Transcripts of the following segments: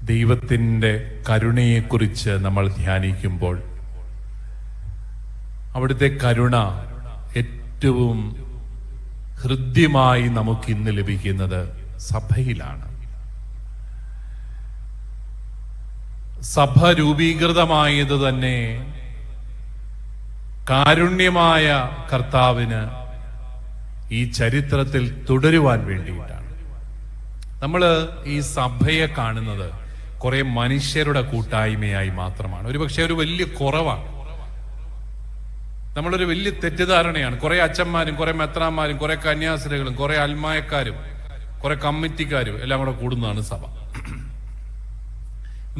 ദൈവത്തിൻ്റെ കരുണയെക്കുറിച്ച് നമ്മൾ ധ്യാനിക്കുമ്പോൾ അവിടുത്തെ കരുണ ഏറ്റവും ഹൃദ്യമായി നമുക്ക് ഇന്ന് ലഭിക്കുന്നത് സഭയിലാണ്. സഭ രൂപീകൃതമായത് തന്നെ കാരുണ്യമായ കർത്താവിന് ഈ ചരിത്രത്തിൽ തുടരുവാൻ വേണ്ടിയിട്ടാണ്. നമ്മൾ ഈ സഭയെ കാണുന്നത് കുറെ മനുഷ്യരുടെ കൂട്ടായ്മയായി മാത്രമാണ്. ഒരുപക്ഷെ ഒരു വലിയ കുറവാണ്. നമ്മളൊരു വലിയ തെറ്റിദ്ധാരണയാണ്. കുറെ അച്ഛന്മാരും കുറെ മെത്രാന്മാരും കുറെ കന്യാസ്ത്രീകളും കുറെ അൽമായക്കാരും കുറെ കമ്മിറ്റിക്കാരും എല്ലാം കൂടെ കൂടുന്നതാണ് സഭ.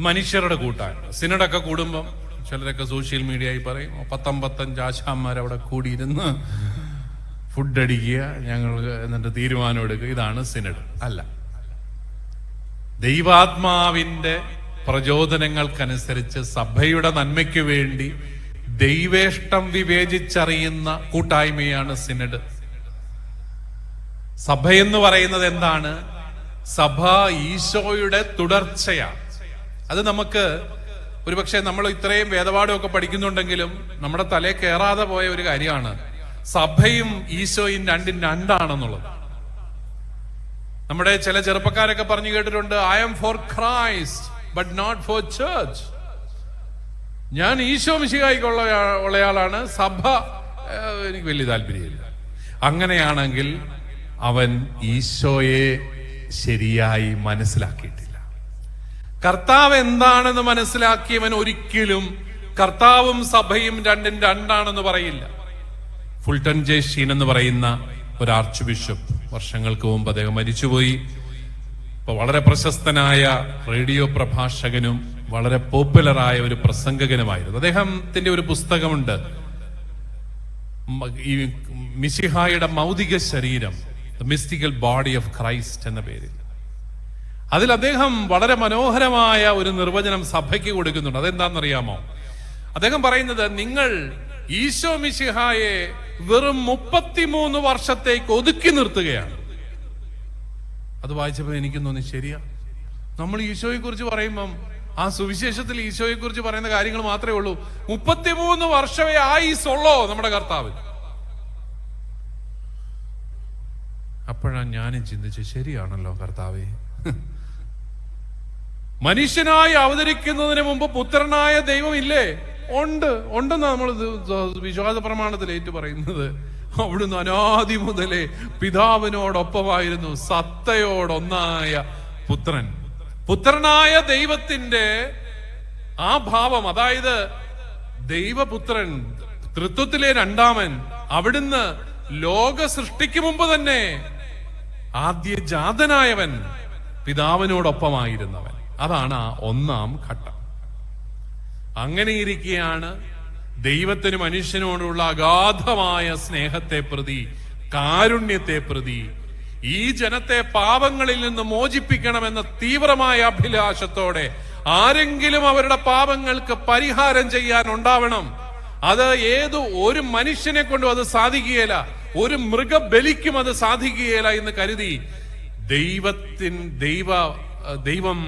മനുഷ്യരുടെ കൂട്ടായ്മ. സിനഡൊക്കെ കൂടുമ്പം ചിലരൊക്കെ സോഷ്യൽ മീഡിയയിൽ പറയും 15 ആശാന്മാരവിടെ കൂടിയിരുന്ന് ഫുഡ് അടിക്കുക, ഞങ്ങൾ എന്നിട്ട് തീരുമാനം എടുക്കുക, ഇതാണ് സിനഡ്. അല്ല, ദൈവാത്മാവിന്റെ പ്രചോദനങ്ങൾക്കനുസരിച്ച് സഭയുടെ നന്മയ്ക്ക് വേണ്ടി ദൈവേഷ്ടം വിവേചിച്ചറിയുന്ന കൂട്ടായ്മയാണ് സിനഡ്. സഭയെന്ന് പറയുന്നത് എന്താണ്? സഭ ഈശോയുടെ തുടർച്ചയാണ്. അത് നമുക്ക് ഒരുപക്ഷെ നമ്മൾ ഇത്രയും വേദപാഠമൊക്കെ പഠിക്കുന്നുണ്ടെങ്കിലും നമ്മുടെ തലേ കയറാതെ പോയ ഒരു കാര്യമാണ്. സഭയും ഈശോയും രണ്ടാണെന്നുള്ളത്. നമ്മുടെ ചില ചെറുപ്പക്കാരൊക്കെ പറഞ്ഞു കേട്ടിട്ടുണ്ട്, I am for Christ but not for church. ഞാൻ ഈശോ മിശിഹായ്ക്കുള്ളയാളാണ്, സഭ എനിക്ക് വലിയ താല്പര്യമില്ല. അങ്ങനെയാണെങ്കിൽ അവൻ ഈശോയെ ശരിയായി മനസ്സിലാക്കിയിട്ടില്ല. കർത്താവ് എന്താണെന്ന് മനസ്സിലാക്കിയവൻ ഒരിക്കലും കർത്താവും സഭയും രണ്ടാണെന്ന് പറയില്ല. ഫുൾട്ടൻ ജെ ഷീൻ എന്ന് പറയുന്ന ഒരു ആർച്ച് ബിഷപ്പ്, വർഷങ്ങൾക്ക് മുമ്പ് അദ്ദേഹം മരിച്ചുപോയി. ഇപ്പൊ വളരെ പ്രശസ്തനായ റേഡിയോ പ്രഭാഷകനും വളരെ പോപ്പുലറായ ഒരു പ്രസംഗകനുമായിരുന്നു. അദ്ദേഹത്തിന്റെ ഒരു പുസ്തകമുണ്ട്, ഈ മിശിഹായുടെ മൗതിക ശരീരം, the mystical body of Christ എന്ന പേരിൽ. അതിൽ അദ്ദേഹം വളരെ മനോഹരമായ ഒരു നിർവചനം സഭയ്ക്ക് കൊടുക്കുന്നുണ്ട്. അതെന്താണെന്നറിയാമോ? അദ്ദേഹം പറയുന്നത്, നിങ്ങൾ ഈശോ മിശിഹായെ വെറും 33 വർഷത്തേക്ക് ഒതുക്കി നിർത്തുകയാണ്. അത് വായിച്ചപ്പോൾ എനിക്കും തോന്നി, ശരിയാ. നമ്മൾ ഈശോയെ കുറിച്ച് പറയുമ്പം ആ സുവിശേഷത്തിൽ ഈശോയെ കുറിച്ച് പറയുന്ന കാര്യങ്ങൾ മാത്രമേ ഉള്ളൂ. 33 വർഷമേ ആയുസുള്ളോ നമ്മുടെ കർത്താവ്. അപ്പോഴാണ് ഞാനും ചിന്തിച്ചു, ശരിയാണല്ലോ കർത്താവേ. മനുഷ്യനായി അവതരിക്കുന്നതിന് മുമ്പ് പുത്രനായ ദൈവം ഇല്ലേ? ഉണ്ടെന്ന് നമ്മൾ വിശ്വാസ പ്രമാണത്തിൽ ഏറ്റു പറയുന്നത്. അവിടുന്ന് അനാദി മുതലേ പിതാവിനോടൊപ്പമായിരുന്നു, സത്തയോടൊന്നായ പുത്രൻ. പുത്രനായ ദൈവത്തിന്റെ ആ ഭാവം, അതായത് ദൈവപുത്രൻ, തൃത്വത്തിലെ രണ്ടാമൻ, അവിടുന്ന് ലോക സൃഷ്ടിക്ക് മുമ്പ് തന്നെ ആദ്യജാതനായവൻ, പിതാവിനോടൊപ്പമായിരുന്നവൻ. അതാണ് ആ ഒന്നാം ഘട്ടം. അങ്ങനെയിരിക്കെയാണ് ദൈവത്തിന് മനുഷ്യനോടുള്ള അഗാധമായ സ്നേഹത്തെ പ്രതി, കാരുണ്യത്തെ പ്രതി, ഈ ജനത്തെ പാപങ്ങളിൽ നിന്ന് മോചിപ്പിക്കണമെന്ന തീവ്രമായ അഭിലാഷത്തോടെ ആരെങ്കിലും അവരുടെ പാപങ്ങൾക്ക് പരിഹാരം ചെയ്യാൻ ഉണ്ടാവണം. അത് ഒരു മനുഷ്യനെ കൊണ്ടും അത് സാധിക്കുകയില്ല, ഒരു മൃഗബലിക്കും അത് സാധിക്കുകയില്ല എന്ന് കരുതി ദൈവം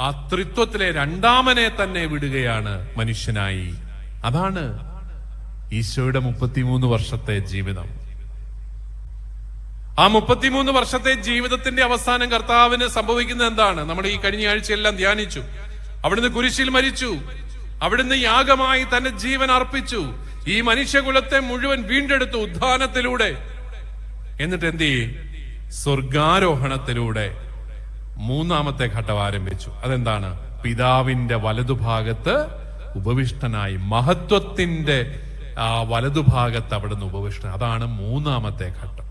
ആ ത്രിത്വത്തിലെ രണ്ടാമനെ തന്നെ വിടുകയാണ് മനുഷ്യനായി. അതാണ് ഈശോയുടെ 33 വർഷത്തെ ജീവിതം. ആ 33 വർഷത്തെ ജീവിതത്തിന്റെ അവസാനം കർത്താവിന് സംഭവിക്കുന്നത് എന്താണ്? നമ്മൾ ഈ കഴിഞ്ഞ ആഴ്ചയെല്ലാം ധ്യാനിച്ചു. അവിടുന്ന് കുരിശിൽ മരിച്ചു, അവിടുന്ന് യാഗമായി തന്റെ ജീവൻ അർപ്പിച്ചു, ഈ മനുഷ്യകുലത്തെ മുഴുവൻ വീണ്ടെടുത്തു ഉദ്ധാനത്തിലൂടെ. എന്നിട്ട് എന്ത് ചെയ്യും? സ്വർഗാരോഹണത്തിലൂടെ മൂന്നാമത്തെ ഘട്ടം ആരംഭിച്ചു. അതെന്താണ്? പിതാവിന്റെ വലതുഭാഗത്ത് ഉപവിഷ്ടനായി, മഹത്വത്തിന്റെ വലതുഭാഗത്ത് അവിടുന്ന് ഉപവിഷ്ട. അതാണ് മൂന്നാമത്തെ ഘട്ടം.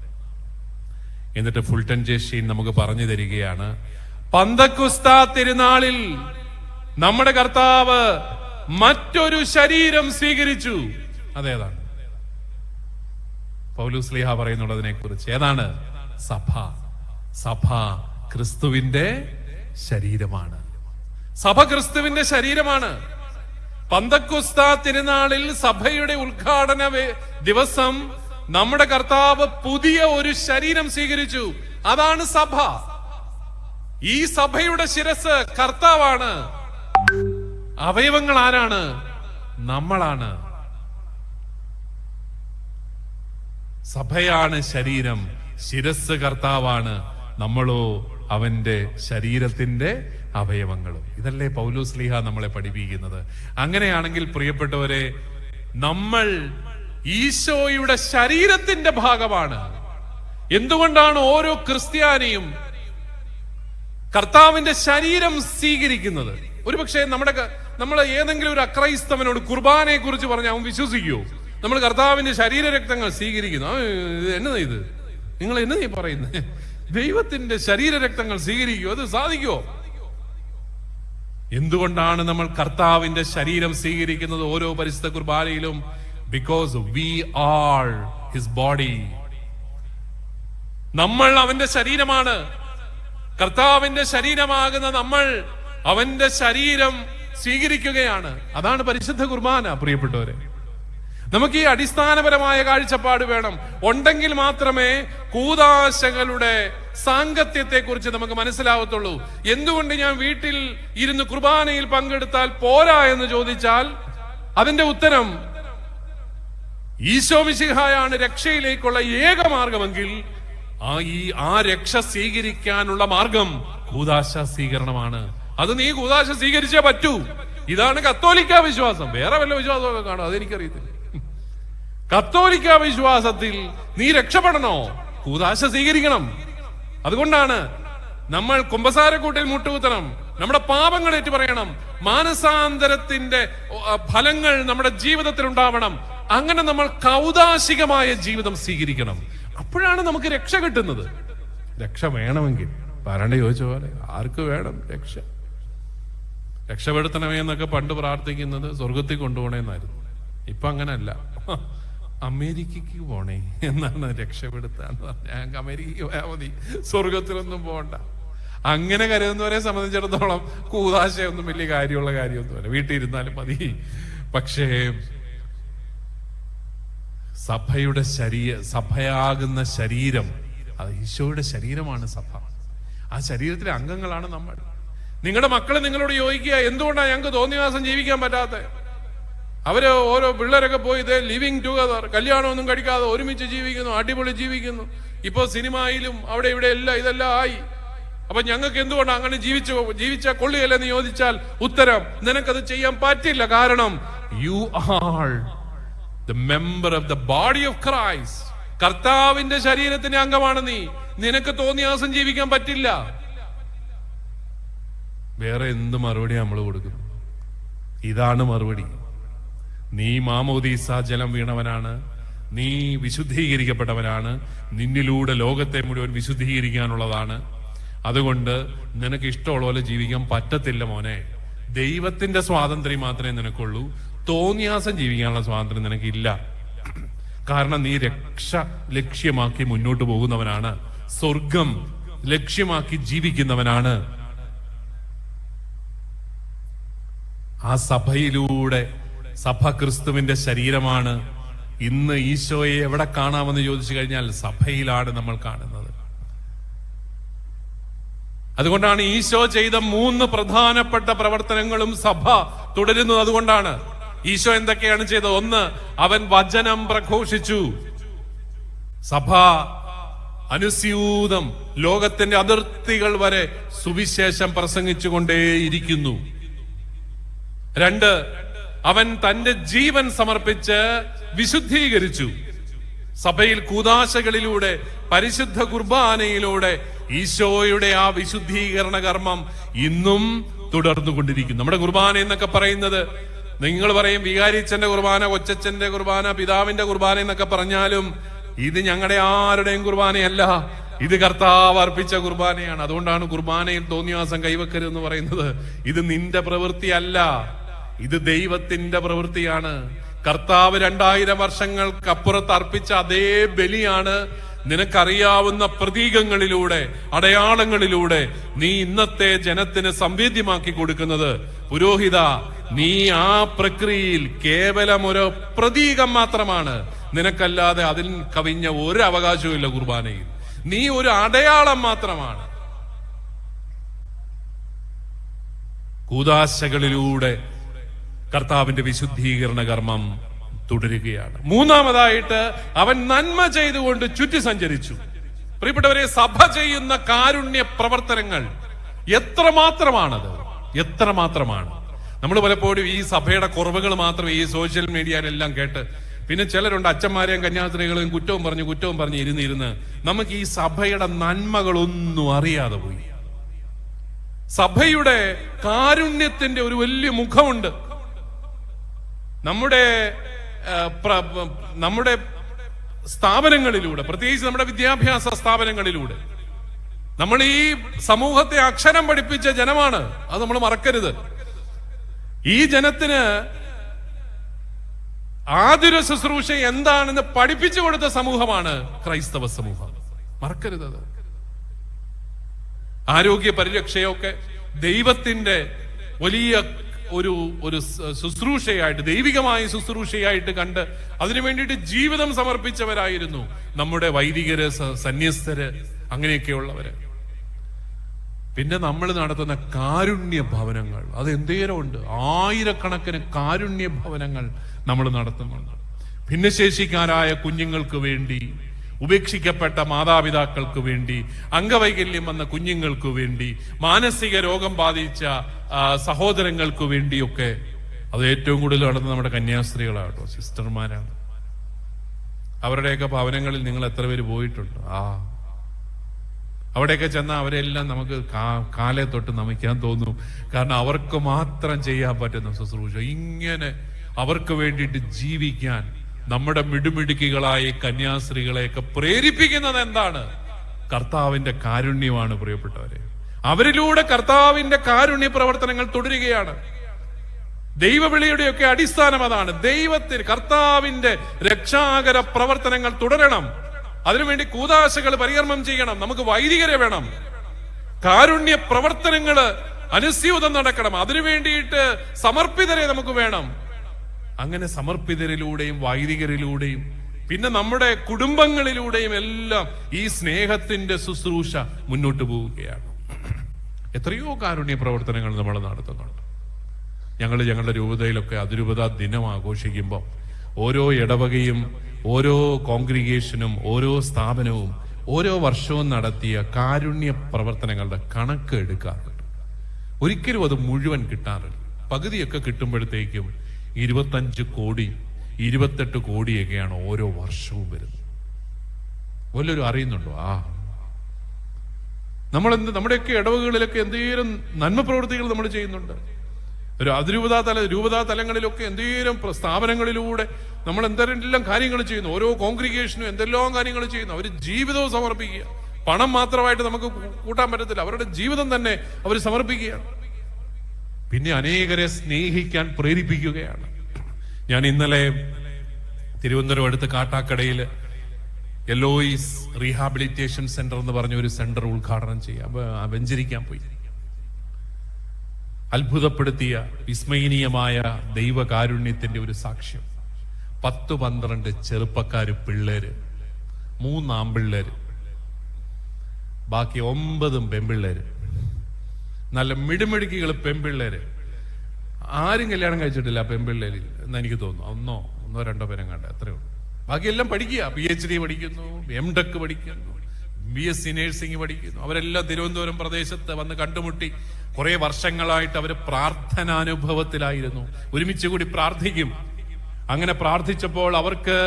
എന്നിട്ട് ഫുൾട്ടൻ ജെ ഷീൻ നമുക്ക് പറഞ്ഞു തരികയാണ്, പന്തക്കുസ്താ തിരുനാളിൽ നമ്മുടെ കർത്താവ് മറ്റൊരു ശരീരം സ്വീകരിച്ചു. അതേതാണ്? പൗലോസ് ശ്ലീഹ പറയുന്നുള്ളതിനെ കുറിച്ച്. ഏതാണ്? സഭ ക്രിസ്തുവിന്റെ ശരീരമാണ്. സഭ ക്രിസ്തുവിന്റെ ശരീരമാണ്. പന്തക്കുസ്താ തിരുനാളിൽ സഭയുടെ ഉദ്ഘാടന ദിവസം നമ്മുടെ കർത്താവ് പുതിയ ഒരു ശരീരം സ്വീകരിച്ചു. അതാണ് സഭ. ഈ സഭയുടെ ശിരസ് കർത്താവാണ്. അവയവങ്ങൾ ആരാണ്? നമ്മളാണ്. സഭയാണ് ശരീരം, ശിരസ് കർത്താവാണ്, നമ്മളോ അവന്റെ ശരീരത്തിന്റെ അവയവങ്ങളും. ഇതല്ലേ പൗലോസ് ശ്ലീഹ നമ്മളെ പഠിപ്പിക്കുന്നത്. അങ്ങനെയാണെങ്കിൽ പ്രിയപ്പെട്ടവരെ, നമ്മൾ ഈശോയുടെ ശരീരത്തിന്റെ ഭാഗമാണ്. എന്തുകൊണ്ടാണ് ഓരോ ക്രിസ്ത്യാനിയും കർത്താവിന്റെ ശരീരം സ്വീകരിക്കുന്നത്? ഒരുപക്ഷെ നമ്മൾ ഏതെങ്കിലും ഒരു അക്രൈസ്തവനോട് കുർബാനയെ കുറിച്ച് പറഞ്ഞാൽ അവൻ വിശ്വസിക്കുമോ? നമ്മൾ കർത്താവിന്റെ ശരീരരക്തങ്ങൾ സ്വീകരിക്കുന്നു. എന്നതാ ഇത്? നിങ്ങൾ എന്നതാ പറയുന്നത്? ദൈവത്തിന്റെ ശരീരരക്തങ്ങൾ സ്വീകരിക്കുമോ? അത് സാധിക്കുമോ? എന്തുകൊണ്ടാണ് നമ്മൾ കർത്താവിന്റെ ശരീരം സ്വീകരിക്കുന്നത് ഓരോ പരിശുദ്ധ കുർബാനയിലും? Because we are his body. നമ്മൾ അവന്റെ ശരീരമാണ്. കർത്താവിന്റെ ശരീരമാകുന്ന നമ്മൾ അവന്റെ ശരീരം സ്വീകരിക്കുകയാണ്. അതാണ് പരിശുദ്ധ കുർബാന. പ്രിയപ്പെട്ടവരെ, നമുക്ക് ഈ അടിസ്ഥാനപരമായ കാഴ്ചപ്പാട് വേണം. ഉണ്ടെങ്കിൽ മാത്രമേ കൂദാശകളുടെ സാങ്കത്യത്തെ കുറിച്ച് നമുക്ക് മനസ്സിലാവത്തുള്ളൂ. എന്തുകൊണ്ട് ഞാൻ വീട്ടിൽ ഇരുന്ന് കുർബാനയിൽ പങ്കെടുത്താൽ പോരാ എന്ന് ചോദിച്ചാൽ അതിന്റെ ഉത്തരം, ഈശോ മിശിഹായാണ് രക്ഷയിലേക്കുള്ള ഏക മാർഗമെങ്കിൽ ആ രക്ഷ സ്വീകരിക്കാനുള്ള മാർഗം കൂദാശ സ്വീകരണമാണ്. അത് നീ കൂദാശ സ്വീകരിച്ചേ പറ്റൂ. ഇതാണ് കത്തോലിക്ക വിശ്വാസം. വേറെ വല്ല വിശ്വാസമൊക്കെ കാണും, അതെനിക്കറിയത്തില്ല. കത്തോലിക്ക വിശ്വാസത്തിൽ നീ രക്ഷപ്പെടണോ? കൂദാശ സ്വീകരിക്കണം. അതുകൊണ്ടാണ് നമ്മൾ കുമ്പസാരക്കൂട്ടിൽ മുട്ടുകുത്തണം, നമ്മുടെ പാപങ്ങൾ ഏറ്റു പറയണം, മാനസാന്തരത്തിന്റെ ഫലങ്ങൾ നമ്മുടെ ജീവിതത്തിൽ ഉണ്ടാവണം. അങ്ങനെ നമ്മൾ കൗദാശികമായ ജീവിതം സ്വീകരിക്കണം. അപ്പോഴാണ് നമുക്ക് രക്ഷ കിട്ടുന്നത്. രക്ഷ വേണമെങ്കിൽ പാരാണ്ട് ചോദിച്ച പോലെ ആർക്ക് വേണം രക്ഷ? രക്ഷപ്പെടുത്തണമേ എന്നൊക്കെ പണ്ട് പ്രാർത്ഥിക്കുന്നത് സ്വർഗത്തിൽ കൊണ്ടുപോകണേന്നായിരുന്നു. ഇപ്പൊ അങ്ങനല്ല, അമേരിക്കക്ക് പോണേ എന്നാണ് രക്ഷപ്പെടുത്താന്ന് പറഞ്ഞ. ഞങ്ങൾക്ക് അമേരിക്കക്ക് പോയാൽ മതി, സ്വർഗത്തിലൊന്നും പോകണ്ട. അങ്ങനെ കരുതുന്നവരെ സംബന്ധിച്ചിടത്തോളം കൂദാശയൊന്നും വലിയ കാര്യമുള്ള കാര്യമൊന്നുമല്ല, വീട്ടിൽ ഇരുന്നാലും മതി. പക്ഷേ സഭയാകുന്ന ശരീരം, അത് ഈശോയുടെ ശരീരമാണ് സഭ. ആ ശരീരത്തിലെ അംഗങ്ങളാണ് നമ്മൾ. നിങ്ങളുടെ മക്കള് നിങ്ങളോട് ചോദിക്കുക, എന്തുകൊണ്ടാണ് ഞങ്ങൾക്ക് തോന്നിവാസം ജീവിക്കാൻ പറ്റാത്ത? അവര് ഓരോ പിള്ളേരൊക്കെ പോയി ഇതേ ലിവിങ് ടുഗദർ, കല്യാണമൊന്നും കഴിക്കാതെ ഒരുമിച്ച് ജീവിക്കുന്നു, അടിപൊളി ജീവിക്കുന്നു. ഇപ്പൊ സിനിമയിലും അവിടെ ഇവിടെ ഇതെല്ലാം ആയി. അപ്പൊ ഞങ്ങൾക്ക് എന്തുകൊണ്ടാണ് അങ്ങനെ ജീവിച്ചാൽ കൊള്ളുകയല്ലെന്ന് ചോദിച്ചാൽ ഉത്തരം, നിനക്കത് ചെയ്യാൻ പറ്റില്ല. കാരണം you are the member of the body of Christ. കർത്താവിന്റെ ശരീരത്തിന്റെ അംഗമാണ് നീ. നിനക്ക് തോന്നിയാസം ജീവിക്കാൻ പറ്റില്ല. വേറെ എന്ത് മറുപടി നമ്മൾ കൊടുക്കുന്നു? ഇതാണ് മറുപടി. നീ മാമോദീസ ജലം വീണവനാണ്, നീ വിശുദ്ധീകരിക്കപ്പെട്ടവനാണ്, നിന്നിലൂടെ ലോകത്തെ മുഴുവൻ വിശുദ്ധീകരിക്കാനുള്ളതാണ്. അതുകൊണ്ട് നിനക്ക് ഇഷ്ടമുള്ള പോലെ ജീവിക്കാൻ പറ്റത്തില്ല മോനെ. ദൈവത്തിന്റെ സ്വാതന്ത്ര്യം മാത്രമേ നിനക്കുള്ളൂ, തോന്നിയാസം ജീവിക്കാനുള്ള സ്വാതന്ത്ര്യം നിനക്കില്ല. കാരണം നീ രക്ഷ ലക്ഷ്യമാക്കി മുന്നോട്ട് പോകുന്നവനാണ്, സ്വർഗം ലക്ഷ്യമാക്കി ജീവിക്കുന്നവനാണ്. ആ സഭയിലൂടെ, സഭ ക്രിസ്തുവിന്റെ ശരീരമാണ്. ഇന്ന് ഈശോയെ എവിടെ കാണാമെന്ന് ചോദിച്ചു കഴിഞ്ഞാൽ സഭയിലാണ് നമ്മൾ കാണുന്നത്. അതുകൊണ്ടാണ് ഈശോ ചെയ്ത 3 പ്രധാനപ്പെട്ട പ്രവർത്തനങ്ങളും സഭ തുടരുന്നത്. അതുകൊണ്ടാണ് ഈശോ എന്തൊക്കെയാണ് ചെയ്തത്? 1, അവൻ വചനം പ്രഘോഷിച്ചു. സഭ അനുസ്യൂതം ലോകത്തിന്റെ അതിർത്തികൾ വരെ സുവിശേഷം പ്രസംഗിച്ചുകൊണ്ടേയിരിക്കുന്നു. 2, അവൻ തന്റെ ജീവൻ സമർപ്പിച്ച് വിശുദ്ധീകരിച്ചു. സഭയിൽ കൂദാശകളിലൂടെ, പരിശുദ്ധ കുർബാനയിലൂടെ ഈശോയുടെ ആ വിശുദ്ധീകരണ കർമ്മം ഇന്നും തുടർന്നുകൊണ്ടിരിക്കുന്നു. നമ്മുടെ കുർബാന എന്നൊക്കെ പറയുന്നത്, നിങ്ങൾ പറയും വികാരിച്ചന്റെ കുർബാന, കൊച്ചച്ഛന്റെ കുർബാന, പിതാവിന്റെ കുർബാന എന്നൊക്കെ പറഞ്ഞാലും ഇത് ഞങ്ങളുടെ ആരുടെയും കുർബാനയല്ല, ഇത് കർത്താവ് അർപ്പിച്ച കുർബാനയാണ്. അതുകൊണ്ടാണ് കുർബാനയിൽ തോന്നിയാസം കൈവെക്കരുതെന്ന് പറയുന്നത്. ഇത് നിന്റെ പ്രവൃത്തിയല്ല, ഇത് ദൈവത്തിന്റെ പ്രവൃത്തിയാണ്. കർത്താവ് 2000 വർഷങ്ങൾക്കപ്പുറത്ത് അർപ്പിച്ച അതേ ബലിയാണ് നിനക്കറിയാവുന്ന പ്രതീകങ്ങളിലൂടെ, അടയാളങ്ങളിലൂടെ നീ ഇന്നത്തെ ജനത്തിന് സംവേദ്യമാക്കി കൊടുക്കുന്നത്. പുരോഹിത, നീ ആ പ്രക്രിയയിൽ കേവലം ഒരു പ്രതീകം മാത്രമാണ്. നിനക്കല്ലാതെ അതിൽ കവിഞ്ഞ ഒരു അവകാശവും ഇല്ല കുർബാനയിൽ. നീ ഒരു അടയാളം മാത്രമാണ്. കൂദാശകളിലൂടെ കർത്താവിന്റെ വിശുദ്ധീകരണ കർമ്മം തുടരുകയാണ്. മൂന്നാമതായിട്ട് അവൻ നന്മ ചെയ്തുകൊണ്ട് ചുറ്റി സഞ്ചരിച്ചു. പ്രിയപ്പെട്ടവരെ, സഭ ചെയ്യുന്ന കാരുണ്യ പ്രവർത്തനങ്ങൾ എത്രമാത്രമാണത്, എത്രമാത്രമാണ്. നമ്മൾ പലപ്പോഴും ഈ സഭയുടെ കുറവുകൾ മാത്രം ഈ സോഷ്യൽ മീഡിയയിലെല്ലാം കേട്ട്, പിന്നെ ചിലരുണ്ട് അച്ഛന്മാരെയും കന്യാസ്ത്രീകളെയും കുറ്റവും പറഞ്ഞ് ഇരുന്ന് നമുക്ക് ഈ സഭയുടെ നന്മകളൊന്നും അറിയാതെ പോയി. സഭയുടെ കാരുണ്യത്തിന്റെ ഒരു വലിയ മുഖമുണ്ട്. നമ്മുടെ സ്ഥാപനങ്ങളിലൂടെ, പ്രത്യേകിച്ച് നമ്മുടെ വിദ്യാഭ്യാസ സ്ഥാപനങ്ങളിലൂടെ നമ്മൾ ഈ സമൂഹത്തെ അക്ഷരം പഠിപ്പിച്ച ജനമാണ്. അത് നമ്മൾ മറക്കരുത്. ഈ ജനത്തിന് ആതുര ശുശ്രൂഷ എന്താണെന്ന് പഠിപ്പിച്ചു കൊടുത്ത സമൂഹമാണ് ക്രൈസ്തവ സമൂഹം. മറക്കരുത് അത്. ആരോഗ്യ പരിരക്ഷയൊക്കെ ദൈവത്തിന്റെ വലിയ ഒരു ശുശ്രൂഷയായിട്ട്, ദൈവികമായ ശുശ്രൂഷയായിട്ട് കണ്ട് അതിനു വേണ്ടിയിട്ട് ജീവിതം സമർപ്പിച്ചവരായിരുന്നു നമ്മുടെ വൈദികര്, സന്യസ്തര്, അങ്ങനെയൊക്കെയുള്ളവര്. പിന്നെ നമ്മൾ നടത്തുന്ന കാരുണ്യ ഭവനങ്ങൾ, അത് എന്തേരം ഉണ്ട്. ആയിരക്കണക്കിന് കാരുണ്യ ഭവനങ്ങൾ നമ്മൾ നടത്തുന്നുണ്ട്. ഭിന്നശേഷിക്കാരായ കുഞ്ഞുങ്ങൾക്ക് വേണ്ടി, ഉപേക്ഷിക്കപ്പെട്ട മാതാപിതാക്കൾക്ക് വേണ്ടി, അംഗവൈകല്യം വന്ന കുഞ്ഞുങ്ങൾക്ക് വേണ്ടി, മാനസിക രോഗം ബാധിച്ച സഹോദരങ്ങൾക്ക് വേണ്ടിയൊക്കെ. അത് ഏറ്റവും കൂടുതൽ നടത്തുന്നത് നമ്മുടെ കന്യാസ്ത്രീകളാട്ടോ, സിസ്റ്റർമാരാണ്. അവരുടെയൊക്കെ ഭവനങ്ങളിൽ നിങ്ങൾ എത്ര പേര് പോയിട്ടുണ്ട്? അവിടെയൊക്കെ ചെന്നാൽ അവരെല്ലാം നമുക്ക് കാലേ തൊട്ട് നമിക്കാൻ തോന്നും. കാരണം അവർക്ക് മാത്രം ചെയ്യാൻ പറ്റുന്ന ശുശ്രൂഷ, ഇങ്ങനെ അവർക്ക് വേണ്ടിയിട്ട് ജീവിക്കാൻ നമ്മുടെ മിടുമിടുക്കികളായ കന്യാസ്ത്രീകളെയൊക്കെ പ്രേരിപ്പിക്കുന്നത് എന്താണ്? കർത്താവിന്റെ കാരുണ്യമാണ്. പ്രിയപ്പെട്ടവരെ, അവരിലൂടെ കർത്താവിന്റെ കാരുണ്യ പ്രവർത്തനങ്ങൾ തുടരുകയാണ്. ദൈവവിളിയുടെയൊക്കെ അടിസ്ഥാനം അതാണ്. ദൈവത്തിന്, കർത്താവിന്റെ രക്ഷാകര പ്രവർത്തനങ്ങൾ തുടരണം. അതിനുവേണ്ടി കൂദാശകൾ പരികർമ്മം ചെയ്യണം. നമുക്ക് വൈദികരെ വേണം. കാരുണ്യ പ്രവർത്തനങ്ങള് അനുസ്യൂതം നടക്കണം. അതിനു വേണ്ടിയിട്ട് സമർപ്പിതരെ നമുക്ക് വേണം. അങ്ങനെ സമർപ്പിതരിലൂടെയും വൈദികരിലൂടെയും പിന്നെ നമ്മുടെ കുടുംബങ്ങളിലൂടെയും എല്ലാം ഈ സ്നേഹത്തിന്റെ ശുശ്രൂഷ മുന്നോട്ട് പോവുകയാണ്. എത്രയോ കാരുണ്യ പ്രവർത്തനങ്ങൾ നമ്മൾ നടത്തുന്നുണ്ട്. ഞങ്ങളുടെ രൂപതയിലൊക്കെ അതിരൂപതാ ദിനം ആഘോഷിക്കുമ്പോൾ ഓരോ ഇടവകയും, ഓരോ കോൺഗ്രിഗേഷനും, ഓരോ സ്ഥാപനവും ഓരോ വർഷവും നടത്തിയ കാരുണ്യ പ്രവർത്തനങ്ങളുടെ കണക്ക് എടുക്കാറുണ്ട്. ഒരിക്കലും അത് മുഴുവൻ കിട്ടാറില്ല. പകുതിയൊക്കെ കിട്ടുമ്പോഴത്തേക്കും 25 കോടി 28 കോടിയൊക്കെയാണ് ഓരോ വർഷവും വരുന്നത്. വല്ലവരും അറിയുന്നുണ്ടോ? നമ്മുടെയൊക്കെ ഇടവകളിലൊക്കെ എന്തെങ്കിലും നന്മ പ്രവൃത്തികൾ നമ്മൾ ചെയ്യുന്നുണ്ട്. ഒരു രൂപതാ തലങ്ങളിലൊക്കെ എന്തെങ്കിലും സ്ഥാപനങ്ങളിലൂടെ നമ്മൾ എന്തെല്ലാം കാര്യങ്ങൾ ചെയ്യുന്നു. ഓരോ കോൺഗ്രിഗേഷനും എന്തെല്ലാം കാര്യങ്ങൾ ചെയ്യുന്നു. അവർ ജീവിതവും സമർപ്പിക്കുക. പണം മാത്രമായിട്ട് നമുക്ക് കൂട്ടാൻ പറ്റത്തില്ല. അവരുടെ ജീവിതം തന്നെ അവർ സമർപ്പിക്കുകയാണ്. പിന്നെ അനേകരെ സ്നേഹിക്കാൻ പ്രേരിപ്പിക്കുകയാണ്. ഞാൻ ഇന്നലെ തിരുവനന്തപുരം അടുത്ത് കാട്ടാക്കടയിൽ എലോയിസ് റീഹാബിലിറ്റേഷൻ സെന്റർ എന്ന് പറഞ്ഞ ഒരു സെന്റർ ഉദ്ഘാടനം ചെയ്യാൻ വെഞ്ചരിക്കാൻ പോയി. അത്ഭുതപ്പെടുത്തിയ വിസ്മയനീയമായ ദൈവകാരുണ്യത്തിന്റെ ഒരു സാക്ഷ്യം. 10-12 ചെറുപ്പക്കാര്, പിള്ളേര്, 3 ആൺപിള്ളേര്, ബാക്കി 9 പെൺപിള്ളേര്. നല്ല മിടുമിടുക്കികൾ പെൺപിള്ളേര്. ആരും കല്യാണം കഴിച്ചിട്ടില്ല പെൺപിള്ളേരിൽ എന്ന് എനിക്ക് തോന്നുന്നു. ഒന്നോ രണ്ടോ പേരും കണ്ട, അത്രേ ഉള്ളൂ. ബാക്കിയെല്ലാം പഠിക്കുക. PhD പഠിക്കുന്നു, MTech പഠിക്കുന്നു, BSc നേഴ്സിംഗ് പഠിക്കുന്നു. അവരെല്ലാം തിരുവനന്തപുരം പ്രദേശത്ത് വന്ന് കണ്ടുമുട്ടി. കുറെ വർഷങ്ങളായിട്ട് അവർ പ്രാർത്ഥനാനുഭവത്തിലായിരുന്നു. ഒരുമിച്ച് കൂടി പ്രാർത്ഥിക്കും. അങ്ങനെ പ്രാർത്ഥിച്ചപ്പോൾ അവർക്ക്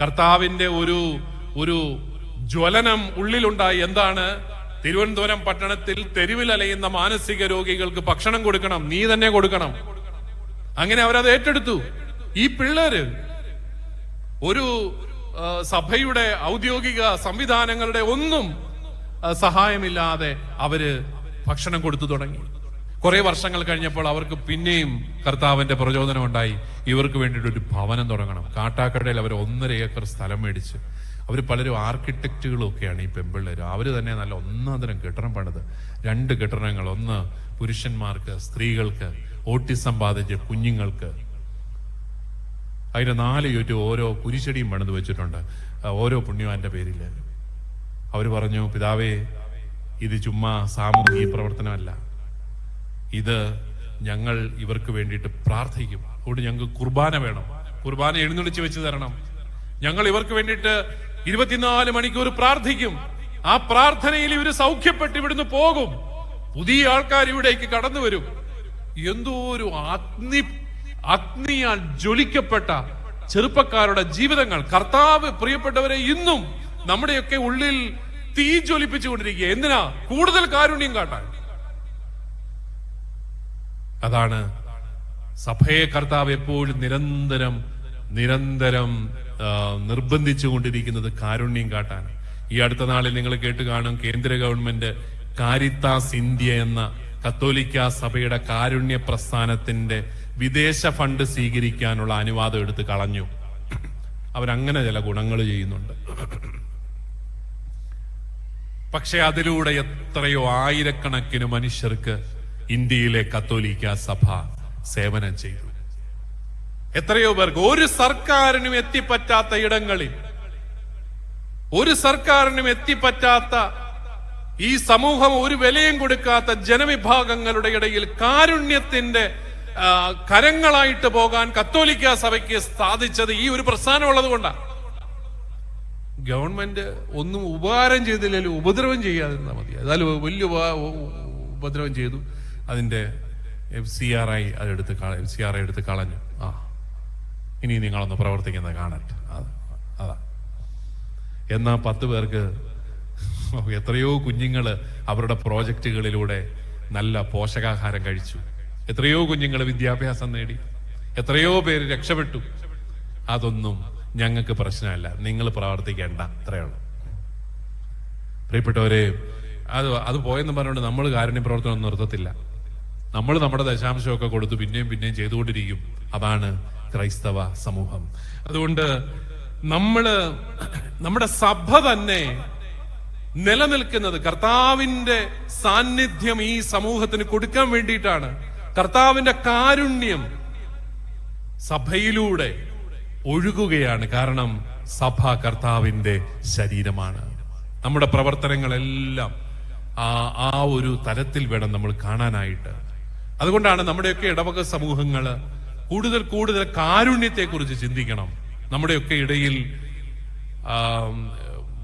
കർത്താവിന്റെ ഒരു ജ്വലനം ഉള്ളിലുണ്ടായി. എന്താണ്? തിരുവനന്തപുരം പട്ടണത്തിൽ തെരുവിൽ അലയുന്ന മാനസിക രോഗികൾക്ക് ഭക്ഷണം കൊടുക്കണം, നീ തന്നെ കൊടുക്കണം. അങ്ങനെ അവരത് ഏറ്റെടുത്തു. ഈ പിള്ളേര് ഒരു സഭയുടെ ഔദ്യോഗിക സംവിധാനങ്ങളുടെ ഒന്നും സഹായമില്ലാതെ അവര് ഭക്ഷണം കൊടുത്തു തുടങ്ങി. കുറെ വർഷങ്ങൾ കഴിഞ്ഞപ്പോൾ അവർക്ക് പിന്നെയും കർത്താവിന്റെ പ്രചോദനം ഉണ്ടായി. ഇവർക്ക് വേണ്ടിയിട്ട് ഒരു ഭവനം തുടങ്ങണം. കാട്ടാക്കടയിൽ അവർ 1.5 ഏക്കർ സ്ഥലം മേടിച്ച്, അവർ പലരും ആർക്കിടെക്റ്റുകളും ഒക്കെയാണ് ഈ പെമ്പിള്ളേർ. അവര് തന്നെ നല്ല 1-തരം കെട്ടിടം പണിത് 2 കെട്ടിടങ്ങൾ, ഒന്ന് പുരുഷന്മാർക്ക്, സ്ത്രീകൾക്ക്, ഓട്ടിസം ബാധിച്ച കുഞ്ഞുങ്ങൾക്ക്. അതിന് 4 ചുറ്റും ഓരോ കുരിശടിയും പണിത് വെച്ചിട്ടുണ്ട് ഓരോ പുണ്യവാന്റെ പേരിൽ. അവർ പറഞ്ഞു, പിതാവേ, ഇത് ചുമ്മാ സാമൂഹിക പ്രവർത്തനമല്ല, ഇത് ഞങ്ങൾ ഇവർക്ക് വേണ്ടിയിട്ട് പ്രാർത്ഥിക്കും. അതുകൊണ്ട് ഞങ്ങൾക്ക് കുർബാന വേണം, കുർബാന എഴുന്നള്ളിച്ച് വെച്ച് തരണം. ഞങ്ങൾ ഇവർക്ക് വേണ്ടിയിട്ട് 24 മണിക്കൂർ പ്രാർത്ഥിക്കും. ആ പ്രാർത്ഥനയിൽ ഇവര് സൗഖ്യപ്പെട്ട് ഇവിടുന്ന് പോകും. പുതിയ ആൾക്കാർ ഇവിടേക്ക് കടന്നു വരും. എന്തോ ഒരു അഗ്നിയാൽ ജ്വലിക്കപ്പെട്ട ചെറുപ്പക്കാരുടെ ജീവിതങ്ങൾ കർത്താവ് പ്രിയപ്പെട്ടവരെ ഇന്നും നമ്മുടെയൊക്കെ ഉള്ളിൽ തീ ജ്വലിപ്പിച്ചുകൊണ്ടിരിക്കുക. എന്തിനാ? കൂടുതൽ കാരുണ്യം കാട്ടാൻ. അതാണ് സഭയെ കർത്താവ് എപ്പോഴും നിരന്തരം നിർബന്ധിച്ചുകൊണ്ടിരിക്കുന്നത്, കാരുണ്യം കാട്ടാൻ. ഈ അടുത്ത നാളിൽ നിങ്ങൾ കേട്ട് കാണും, കേന്ദ്ര ഗവൺമെന്റ് കാരിത്താസ് ഇന്ത്യ എന്ന കത്തോലിക്ക സഭയുടെ കാരുണ്യ പ്രസ്ഥാനത്തിന്റെ വിദേശ ഫണ്ട് സ്വീകരിക്കാനുള്ള അനുവാദം എടുത്ത് കളഞ്ഞു. അവരങ്ങനെ ചില ഗുണങ്ങൾ ചെയ്യുന്നുണ്ട്. പക്ഷെ അതിലൂടെ എത്രയോ ആയിരക്കണക്കിന് മനുഷ്യർക്ക് ഇന്ത്യയിലെ കത്തോലിക്ക സഭ സേവനം ചെയ്തു. എത്രയോ പേർക്ക് ഒരു സർക്കാരിനും എത്തിപ്പറ്റാത്ത ഇടങ്ങളിൽ, ഒരു സർക്കാരിനും എത്തിപ്പറ്റാത്ത ഈ സമൂഹം ഒരു വിലയും കൊടുക്കാത്ത ജനവിഭാഗങ്ങളുടെ ഇടയിൽ കാരുണ്യത്തിന്റെ കരങ്ങളായിട്ട് പോകാൻ കത്തോലിക്ക സഭയ്ക്ക് സാധിച്ചത് ഈ ഒരു പ്രസ്ഥാനമുള്ളത് കൊണ്ടാണ്. ഗവൺമെന്റ് ഒന്നും ഉപകാരം ചെയ്തില്ലെങ്കിലും ഉപദ്രവം ചെയ്യാതിരുന്നാൽ മതി. അതായത് വലിയ ഉപദ്രവം ചെയ്തു, അതിന്റെ FCRI എടുത്ത് കളഞ്ഞു. ഇനി നിങ്ങളൊന്ന് പ്രവർത്തിക്കുന്നത് കാണട്ടെ. അതാ. എന്നാ 10 പേർക്ക് എത്രയോ കുഞ്ഞുങ്ങള് അവരുടെ പ്രോജക്റ്റുകളിലൂടെ നല്ല പോഷകാഹാരം കഴിച്ചു. എത്രയോ കുഞ്ഞുങ്ങൾ വിദ്യാഭ്യാസം നേടി. എത്രയോ പേര് രക്ഷപ്പെട്ടു. അതൊന്നും ഞങ്ങൾക്ക് പ്രശ്നമല്ല, നിങ്ങൾ പ്രവർത്തിക്കേണ്ട, അത്രയുള്ളൂ. പ്രിയപ്പെട്ടവരെ, അത് പോയെന്ന് പറഞ്ഞുകൊണ്ട് നമ്മൾ കാരുണ്യ പ്രവർത്തനം നിർത്തത്തില്ല. നമ്മൾ നമ്മുടെ ദശാംശമൊക്കെ കൊടുത്ത് പിന്നെയും ചെയ്തുകൊണ്ടിരിക്കും. അതാണ് ക്രൈസ്തവ സമൂഹം. അതുകൊണ്ട് നമ്മുടെ സഭ തന്നെ നിലനിൽക്കുന്നത് കർത്താവിന്റെ സാന്നിധ്യം ഈ സമൂഹത്തിന് കൊടുക്കാൻ വേണ്ടിയിട്ടാണ്. കർത്താവിന്റെ കാരുണ്യം സഭയിലൂടെ ഒഴുകുകയാണ്. കാരണം സഭ കർത്താവിന്റെ ശരീരമാണ്. നമ്മുടെ പ്രവർത്തനങ്ങളെല്ലാം ആ ഒരു തലത്തിൽ വേണം നമ്മൾ കാണാനായിട്ട്. അതുകൊണ്ടാണ് നമ്മുടെയൊക്കെ ഇടവക സമൂഹങ്ങള് കൂടുതൽ കാരുണ്യത്തെ കുറിച്ച് ചിന്തിക്കണം. നമ്മുടെയൊക്കെ ഇടയിൽ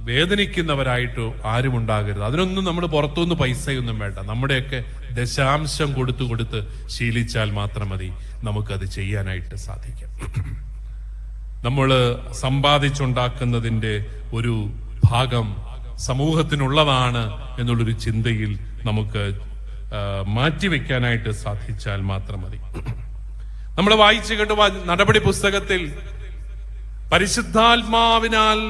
വേദനിക്കുന്നവരായിട്ട് ആരും ഉണ്ടാകരുത്. അതിനൊന്നും നമ്മൾ പുറത്തുനിന്ന് പൈസയൊന്നും വേണ്ട. നമ്മുടെയൊക്കെ ദശാംശം കൊടുത്ത് ശീലിച്ചാൽ മാത്രം മതി നമുക്കത് ചെയ്യാനായിട്ട് സാധിക്കും. നമ്മൾ സമ്പാദിച്ചുണ്ടാക്കുന്നതിന്റെ ഒരു ഭാഗം സമൂഹത്തിനുള്ളതാണ് എന്നുള്ളൊരു ചിന്തയിൽ നമുക്ക് മാറ്റിവെക്കാനായിട്ട് സാധിച്ചാൽ മാത്രം മതി. നമ്മൾ വായിച്ചു കേട്ടു നടപടി പുസ്തകത്തിൽ പരിശുദ്ധാത്മാവിനാൽ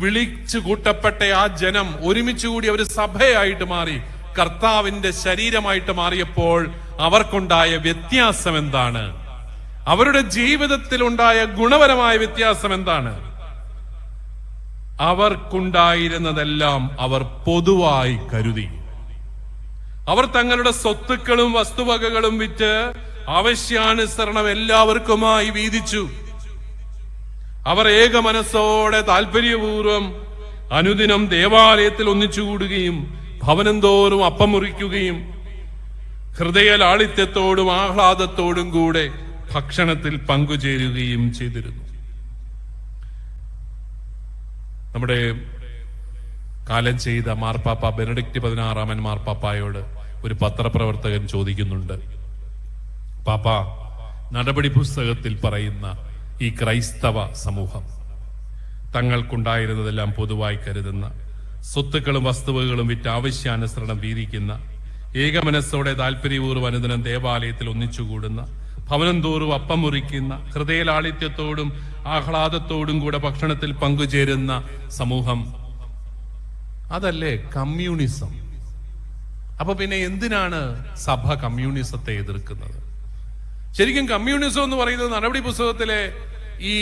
വിളിച്ചു കൂട്ടപ്പെട്ട ആ ജനം ഒരുമിച്ചുകൂടി ഒരു സഭയായിട്ട് മാറി, കർത്താവിന്റെ ശരീരമായിട്ട് മാറിയപ്പോൾ അവർക്കുണ്ടായ വ്യത്യാസം എന്താണ്? അവരുടെ ജീവിതത്തിൽ ഉണ്ടായ ഗുണപരമായ വ്യത്യാസം എന്താണ്? അവർക്കുണ്ടായിരുന്നതെല്ലാം അവർ പൊതുവായി കരുതി. അവർ തങ്ങളുടെ സ്വത്തുക്കളും വസ്തുവകകളും വിറ്റ് ആവശ്യാനുസരണം എല്ലാവർക്കുമായി വീതിച്ചു. അവർ ഏക മനസ്സോടെ താല്പര്യപൂർവം അനുദിനം ദേവാലയത്തിൽ ഒന്നിച്ചുകൂടുകയും ഭവനം തോറും അപ്പം മുറിക്കുകയും ഹൃദയ ലാളിത്യത്തോടും ആഹ്ലാദത്തോടും കൂടെ ഭക്ഷണത്തിൽ പങ്കുചേരുകയും ചെയ്തിരുന്നു. നമ്മുടെ കാലം ചെയ്ത മാർപ്പാപ്പ ബെനഡിക്റ്റ് 16 മാർപ്പാപ്പായോട് ഒരു പത്രപ്രവർത്തകൻ ചോദിക്കുന്നുണ്ട്, പാപ്പ, നടപടി പുസ്തകത്തിൽ പറയുന്ന ഈ ക്രൈസ്തവ സമൂഹം തങ്ങൾക്കുണ്ടായിരുന്നതെല്ലാം പൊതുവായി കരുതുന്ന, സ്വത്തുക്കളും വസ്തുവകകളും വിറ്റ് ആവശ്യാനുസരണം വീതിക്കുന്ന, ഏകമനസ്സോടെ താല്പര്യപൂർവ്വം അനുദിനം ദേവാലയത്തിൽ ഒന്നിച്ചുകൂടുന്ന, ഭവനം തോറും അപ്പം മുറിക്കുന്ന, ഹൃദയലാളിത്യത്തോടും ആഹ്ലാദത്തോടും കൂടെ ഭക്ഷണത്തിൽ പങ്കുചേരുന്ന സമൂഹം, അതല്ലേ കമ്മ്യൂണിസം? അപ്പൊ പിന്നെ എന്തിനാണ് സഭ കമ്മ്യൂണിസത്തെ എതിർക്കുന്നത്? ശരിക്കും കമ്മ്യൂണിസം എന്ന് പറയുന്നത് നടപടി പുസ്തകത്തിലെ ഈ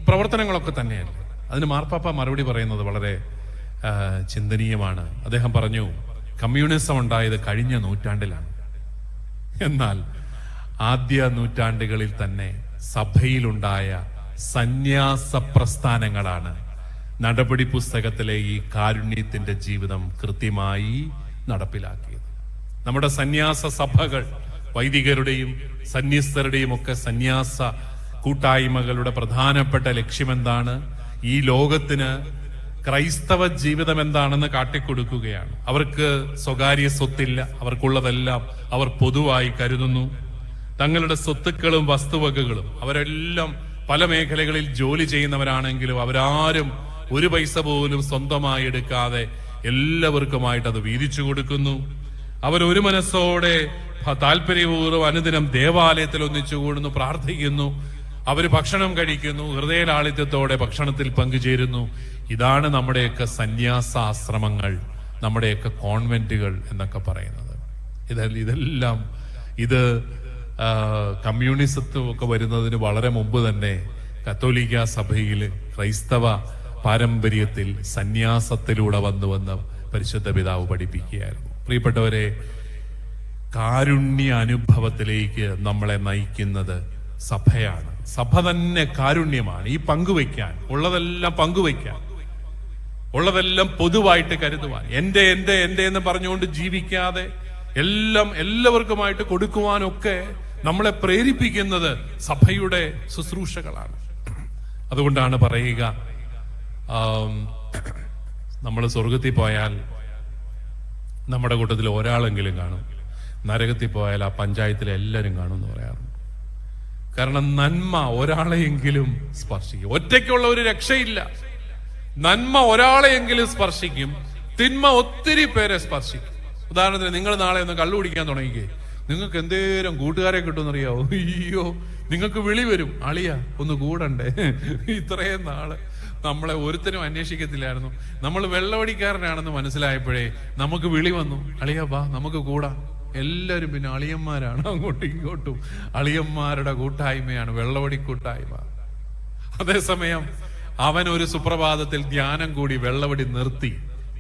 പ്രവർത്തനങ്ങളൊക്കെ തന്നെയല്ല. അതിന് മാർപ്പാപ്പ മറുപടി പറയുന്നത് വളരെ ചിന്തനീയമാണ്. അദ്ദേഹം പറഞ്ഞു, കമ്മ്യൂണിസം ഉണ്ടായത് കഴിഞ്ഞ നൂറ്റാണ്ടിലാണ്. എന്നാൽ ആദ്യ നൂറ്റാണ്ടുകളിൽ തന്നെ സഭയിലുണ്ടായ സന്യാസ പ്രസ്ഥാനങ്ങളാണ് നടപടി പുസ്തകത്തിലെ ഈ കാരുണ്യത്തിന്റെ ജീവിതം കൃത്യമായി നടപ്പിലാക്കിയത്. നമ്മുടെ സന്യാസ സഭകൾ വൈദികരുടെയും സന്യസ്തരുടെയും ഒക്കെ സന്യാസ കൂട്ടായ്മകളുടെ പ്രധാനപ്പെട്ട ലക്ഷ്യമെന്താണ്? ഈ ലോകത്തിന് ക്രൈസ്തവ ജീവിതം എന്താണെന്ന് കാട്ടിക്കൊടുക്കുകയാണ്. അവർക്ക് സ്വകാര്യ സ്വത്തില്ല, അവർക്കുള്ളതെല്ലാം അവർ പൊതുവായി കരുതുന്നു. തങ്ങളുടെ സ്വത്തുക്കളും വസ്തുവകകളും അവരെല്ലാം പല മേഖലകളിൽ ജോലി ചെയ്യുന്നവരാണെങ്കിലും അവരാരും ഒരു പൈസ പോലും സ്വന്തമായി എടുക്കാതെ എല്ലാവർക്കുമായിട്ട് അത് വീതിച്ചു കൊടുക്കുന്നു. അവരൊരു മനസ്സോടെ താല്പര്യപൂർവ്വം അനുദിനം ദേവാലയത്തിൽ ഒന്നിച്ചുകൂടുന്നു, പ്രാർത്ഥിക്കുന്നു. അവർ ഭക്ഷണം കഴിക്കുന്നു, ഹൃദയലാളിത്യത്തോടെ ഭക്ഷണത്തിൽ പങ്കുചേരുന്നു. ഇതാണ് നമ്മുടെയൊക്കെ സന്യാസാശ്രമങ്ങൾ, നമ്മുടെയൊക്കെ കോൺവെന്റുകൾ എന്നൊക്കെ പറയുന്നത്. ഇതെല്ലാം ഇത് കമ്മ്യൂണിസത്തും ഒക്കെ വരുന്നതിന് വളരെ മുമ്പ് തന്നെ കത്തോലിക്ക സഭയിൽ ക്രൈസ്തവ പാരമ്പര്യത്തിൽ സന്യാസത്തിലൂടെ വന്ന് പരിശുദ്ധ പിതാവ് പഠിപ്പിക്കുകയായിരുന്നു. പ്രിയപ്പെട്ടവരെ, കാരുണ്യ അനുഭവത്തിലേക്ക് നമ്മളെ നയിക്കുന്നത് സഭയാണ്. സഭ തന്നെ കാരുണ്യമാണ്. ഈ പങ്കുവയ്ക്കാൻ ഉള്ളതെല്ലാം പങ്കുവയ്ക്കാൻ, ഉള്ളതെല്ലാം പൊതുവായിട്ട് കരുതുവാൻ, എന്റെ എന്റെ എന്റെ എന്ന് പറഞ്ഞുകൊണ്ട് ജീവിക്കാതെ എല്ലാം എല്ലാവർക്കുമായിട്ട് കൊടുക്കുവാനൊക്കെ നമ്മളെ പ്രേരിപ്പിക്കുന്നത് സഭയുടെ ശുശ്രൂഷകളാണ്. അതുകൊണ്ടാണ് പറയുക, നമ്മൾ സ്വർഗത്തിൽ പോയാൽ നമ്മുടെ കൂട്ടത്തിൽ ഒരാളെങ്കിലും കാണും, നരകത്തിൽ പോയാൽ ആ പഞ്ചായത്തിലെ എല്ലാവരും കാണും എന്ന് പറയാറുണ്ട്. കാരണം നന്മ ഒരാളെയെങ്കിലും സ്പർശിക്കും. ഒറ്റയ്ക്കുള്ള ഒരു രക്ഷയില്ല. നന്മ ഒരാളെയെങ്കിലും സ്പർശിക്കും, തിന്മ ഒത്തിരി പേരെ സ്പർശിക്കും. ഉദാഹരണത്തിന്, നിങ്ങൾ നാളെ ഒന്ന് കള്ളു കുടിക്കാൻ തുടങ്ങിക്കേ, നിങ്ങൾക്ക് എന്തേരം കൂട്ടുകാരെ കിട്ടുമെന്നറിയാവോ? അയ്യോ, നിങ്ങൾക്ക് വിളി വരും, അളിയ ഒന്ന് കൂടണ്ടേ. ഇത്രയും നാള് നമ്മളെ ഒരുത്തനും അന്വേഷിക്കത്തില്ലായിരുന്നു. നമ്മൾ വെള്ളവടിക്കാരനാണെന്ന് മനസ്സിലായപ്പോഴേ നമുക്ക് വിളി വന്നു, അളിയ വാ നമുക്ക് കൂടാം. എല്ലാവരും പിന്നെ അളിയന്മാരാണ്, അങ്ങോട്ടും ഇങ്ങോട്ടും അളിയന്മാരുടെ കൂട്ടായ്മയാണ് വെള്ളവടി കൂട്ടായ്മ. അതേസമയം അവൻ ഒരു സുപ്രഭാതത്തിൽ ധ്യാനം കൂടി വെള്ളവടി നിർത്തി,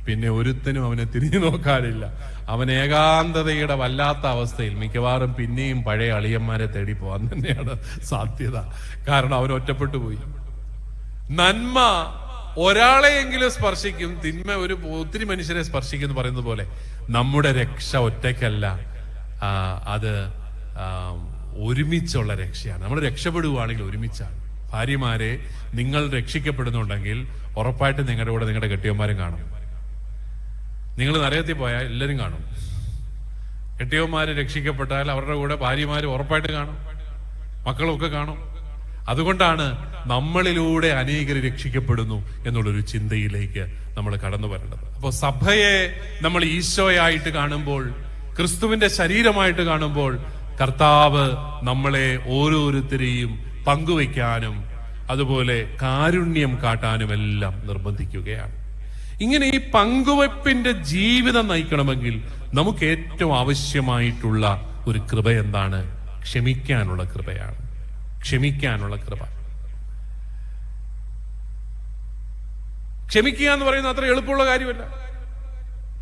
പിന്നെ ഒരുത്തനും അവനെ തിരിഞ്ഞു നോക്കാനില്ല. അവൻ ഏകാന്തതയുടെ വല്ലാത്ത അവസ്ഥയിൽ മിക്കവാറും പിന്നെയും പഴയ അളിയന്മാരെ തേടി പോകാൻ തന്നെയാണ് സാധ്യത. കാരണം അവൻ ഒറ്റപ്പെട്ടു പോയി. നന്മ ഒരാളെയെങ്കിലും സ്പർശിക്കും, തിന്മ ഒത്തിരി മനുഷ്യരെ സ്പർശിക്കും എന്ന് പറയുന്നത് പോലെ നമ്മുടെ രക്ഷ ഒറ്റയ്ക്കല്ല, അത് ഒരുമിച്ചുള്ള രക്ഷയാണ്. നമ്മൾ രക്ഷപ്പെടുകയാണെങ്കിൽ ഒരുമിച്ചാണ്. ഭാര്യമാരെ, നിങ്ങൾ രക്ഷിക്കപ്പെടുന്നുണ്ടെങ്കിൽ ഉറപ്പായിട്ട് നിങ്ങളുടെ കൂടെ നിങ്ങളുടെ കെട്ടിയന്മാരും കാണും. നിങ്ങൾ നരകത്തിൽ പോയാൽ എല്ലാവരും കാണും. കെട്ടിയന്മാര് രക്ഷിക്കപ്പെട്ടാൽ അവരുടെ കൂടെ ഭാര്യമാര് ഉറപ്പായിട്ട് കാണും, മക്കളൊക്കെ കാണും. അതുകൊണ്ടാണ് നമ്മളിലൂടെ അനേകർ രക്ഷിക്കപ്പെടുന്നു എന്നുള്ളൊരു ചിന്തയിലേക്ക് നമ്മൾ കടന്നു വരേണ്ടത്. അപ്പോൾ സഭയെ നമ്മൾ ഈശോയായിട്ട് കാണുമ്പോൾ, ക്രിസ്തുവിന്റെ ശരീരമായിട്ട് കാണുമ്പോൾ, കർത്താവ് നമ്മളെ ഓരോരുത്തരെയും പങ്കുവയ്ക്കാനും അതുപോലെ കാരുണ്യം കാട്ടാനും എല്ലാം നിർബന്ധിക്കുകയാണ്. ഇങ്ങനെ ഈ പങ്കുവയ്പ്പിന്റെ ജീവിതം നയിക്കണമെങ്കിൽ നമുക്ക് ഏറ്റവും ആവശ്യമായിട്ടുള്ള ഒരു കൃപ എന്താണ്? ക്ഷമിക്കാനുള്ള കൃപയാണ്. ക്ഷമിക്കാനുള്ള കൃപ. ക്ഷമിക്കുക എന്ന് പറയുന്നത് അത്ര എളുപ്പമുള്ള കാര്യമല്ല.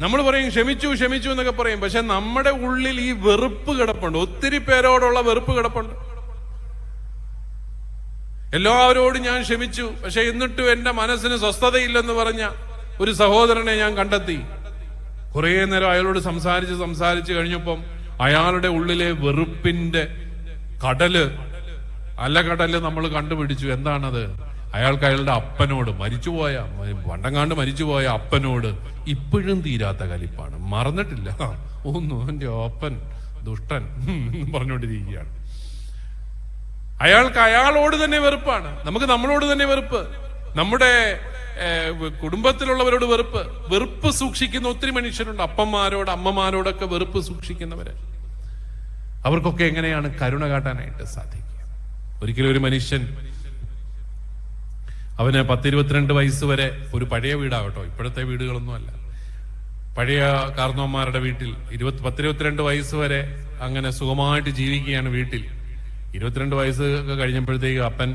നമ്മൾ പറയും ക്ഷമിച്ചു ക്ഷമിച്ചു എന്നൊക്കെ പറയും, പക്ഷെ നമ്മുടെ ഉള്ളിൽ ഈ വെറുപ്പ് കിടപ്പുണ്ട്. ഒത്തിരി പേരോടുള്ള വെറുപ്പ് കിടപ്പുണ്ട്. എല്ലാവരോടും ഞാൻ ക്ഷമിച്ചു, പക്ഷെ എന്നിട്ടും എന്റെ മനസ്സിന് സ്വസ്ഥതയില്ലെന്ന് പറഞ്ഞ ഒരു സഹോദരനെ ഞാൻ കണ്ടെത്തി. കുറെ നേരം അയാളോട് സംസാരിച്ച് കഴിഞ്ഞപ്പം അയാളുടെ ഉള്ളിലെ വെറുപ്പിന്റെ അലകടല് നമ്മൾ കണ്ടുപിടിച്ചു. എന്താണത്? അയാൾക്ക് അയാളുടെ അപ്പനോട്, പണ്ടങ്ങാണ്ട് മരിച്ചുപോയ അപ്പനോട് ഇപ്പോഴും തീരാത്ത കലിപ്പാണ്. മറന്നിട്ടില്ല ഒന്നും. എന്റെ അപ്പൻ ദുഷ്ടൻ പറഞ്ഞുകൊണ്ടിരിക്കുകയാണ്. അയാൾക്ക് അയാളോട് തന്നെ വെറുപ്പാണ്. നമുക്ക് നമ്മളോട് തന്നെ വെറുപ്പ്, നമ്മുടെ കുടുംബത്തിലുള്ളവരോട് വെറുപ്പ് സൂക്ഷിക്കുന്ന ഒത്തിരി മനുഷ്യരുണ്ട്. അപ്പന്മാരോട് അമ്മമാരോടൊക്കെ വെറുപ്പ് സൂക്ഷിക്കുന്നവര്. അവർക്കൊക്കെ എങ്ങനെയാണ് കരുണ കാട്ടാനായിട്ട് സാധിക്കുക? ഒരിക്കലും ഒരു മനുഷ്യൻ, അവന് 10-22 വയസ്സ് വരെ, ഒരു പഴയ വീടാകട്ടോ, ഇപ്പോഴത്തെ വീടുകളൊന്നും അല്ല, പഴയ കാർന്നവന്മാരുടെ വീട്ടിൽ 10-22 വയസ്സ് വരെ അങ്ങനെ സുഖമായിട്ട് ജീവിക്കുകയാണ് വീട്ടിൽ. 22 വയസ്സ് കഴിഞ്ഞപ്പോഴത്തേക്ക് അപ്പൻ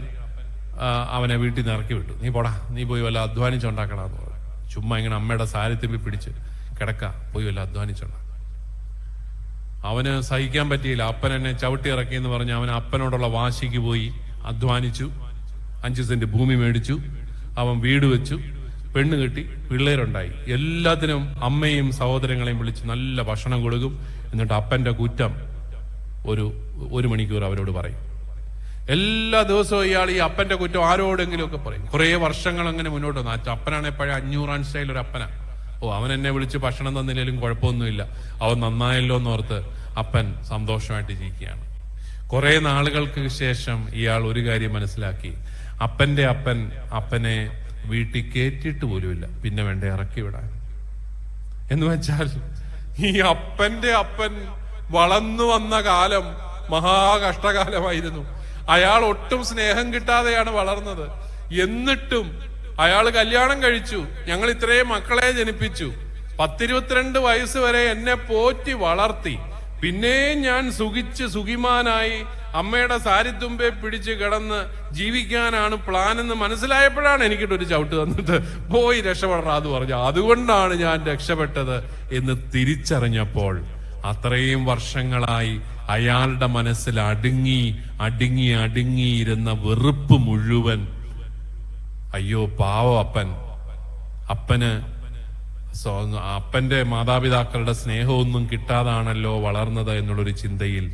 അവനെ വീട്ടിൽ നിന്ന് ഇറക്കി വിട്ടു. നീ പോടാ, നീ പോയി വല്ല അധ്വാനിച്ചുണ്ടാക്കണമെന്ന് പറഞ്ഞു. ചുമ്മാ ഇങ്ങനെ അമ്മയുടെ സാരത്തിമ്പി പിടിച്ച് പോയി വല്ല അധ്വാനിച്ചുണ്ടാക്കണം. അവന് സഹിക്കാൻ പറ്റിയില്ല. അപ്പൻ എന്നെ ചവിട്ടി ഇറക്കി എന്ന് പറഞ്ഞ് അവൻ അപ്പനോടുള്ള വാശിക്ക് പോയി അധ്വാനിച്ചു. 5 സെന്റ് ഭൂമി മേടിച്ചു, അവൻ വീട് വെച്ചു, പെണ്ണ് കെട്ടി, പിള്ളേരുണ്ടായി. എല്ലാത്തിനും അമ്മയും സഹോദരങ്ങളെയും വിളിച്ച് നല്ല ഭക്ഷണം കൊടുക്കും. എന്നിട്ട് അപ്പന്റെ കുറ്റം ഒരു മണിക്കൂർ അവരോട് പറയും. എല്ലാ ദിവസവും ഇയാൾ ഈ അപ്പന്റെ കുറ്റം ആരോടെങ്കിലും ഒക്കെ പറയും. കുറെ വർഷങ്ങൾ അങ്ങനെ മുന്നോട്ട് വന്നു. അപ്പനാണെ പഴയ 500 സ്റ്റൈൽ ഒരു അപ്പനാ. അവൻ എന്നെ വിളിച്ച് ഭക്ഷണം തന്നില്ലെങ്കിലും കുഴപ്പമൊന്നുമില്ല, അവൻ നന്നായല്ലോ എന്നോർത്ത് അപ്പൻ സന്തോഷമായിട്ട് ജീവിക്കുകയാണ്. കുറെ നാളുകൾക്ക് ശേഷം ഇയാൾ ഒരു കാര്യം മനസ്സിലാക്കി. അപ്പന്റെ അപ്പൻ അപ്പനെ വീട്ടിൽ കയറ്റിയിട്ട് പോലുമില്ല, പിന്നെ വേണ്ട ഇറക്കി വിടാൻ. എന്ന് വെച്ചാൽ ഈ അപ്പന്റെ അപ്പൻ വളർന്നു വന്ന കാലം മഹാകഷ്ടകാലമായിരുന്നു. അയാൾ ഒട്ടും സ്നേഹം കിട്ടാതെയാണ് വളർന്നത്. എന്നിട്ടും അയാൾ കല്യാണം കഴിച്ചു. ഞങ്ങൾ ഇത്രയും മക്കളെ ജനിപ്പിച്ചു. 10-22 വയസ്സ് വരെ എന്നെ പോറ്റി വളർത്തി. പിന്നെയും ഞാൻ സുഖിമാനായി അമ്മയുടെ സാരിത്തുമ്പെ പിടിച്ച് കിടന്ന് ജീവിക്കാനാണ് പ്ലാൻ എന്ന് മനസ്സിലായപ്പോഴാണ് എനിക്കിട്ടൊരു ചവിട്ട് തന്നിട്ട് പോയി രക്ഷപ്പെടാന്ന് പറഞ്ഞു. അതുകൊണ്ടാണ് ഞാൻ രക്ഷപ്പെട്ടത് എന്ന് തിരിച്ചറിഞ്ഞപ്പോൾ അത്രയും വർഷങ്ങളായി അയാളുടെ മനസ്സിൽ അടങ്ങിയിരുന്ന വെറുപ്പ് മുഴുവൻ, അയ്യോ പാവം അപ്പന്റെ മാതാപിതാക്കളുടെ സ്നേഹമൊന്നും കിട്ടാതാണല്ലോ വളർന്നത് എന്നുള്ളൊരു ചിന്തയിൽ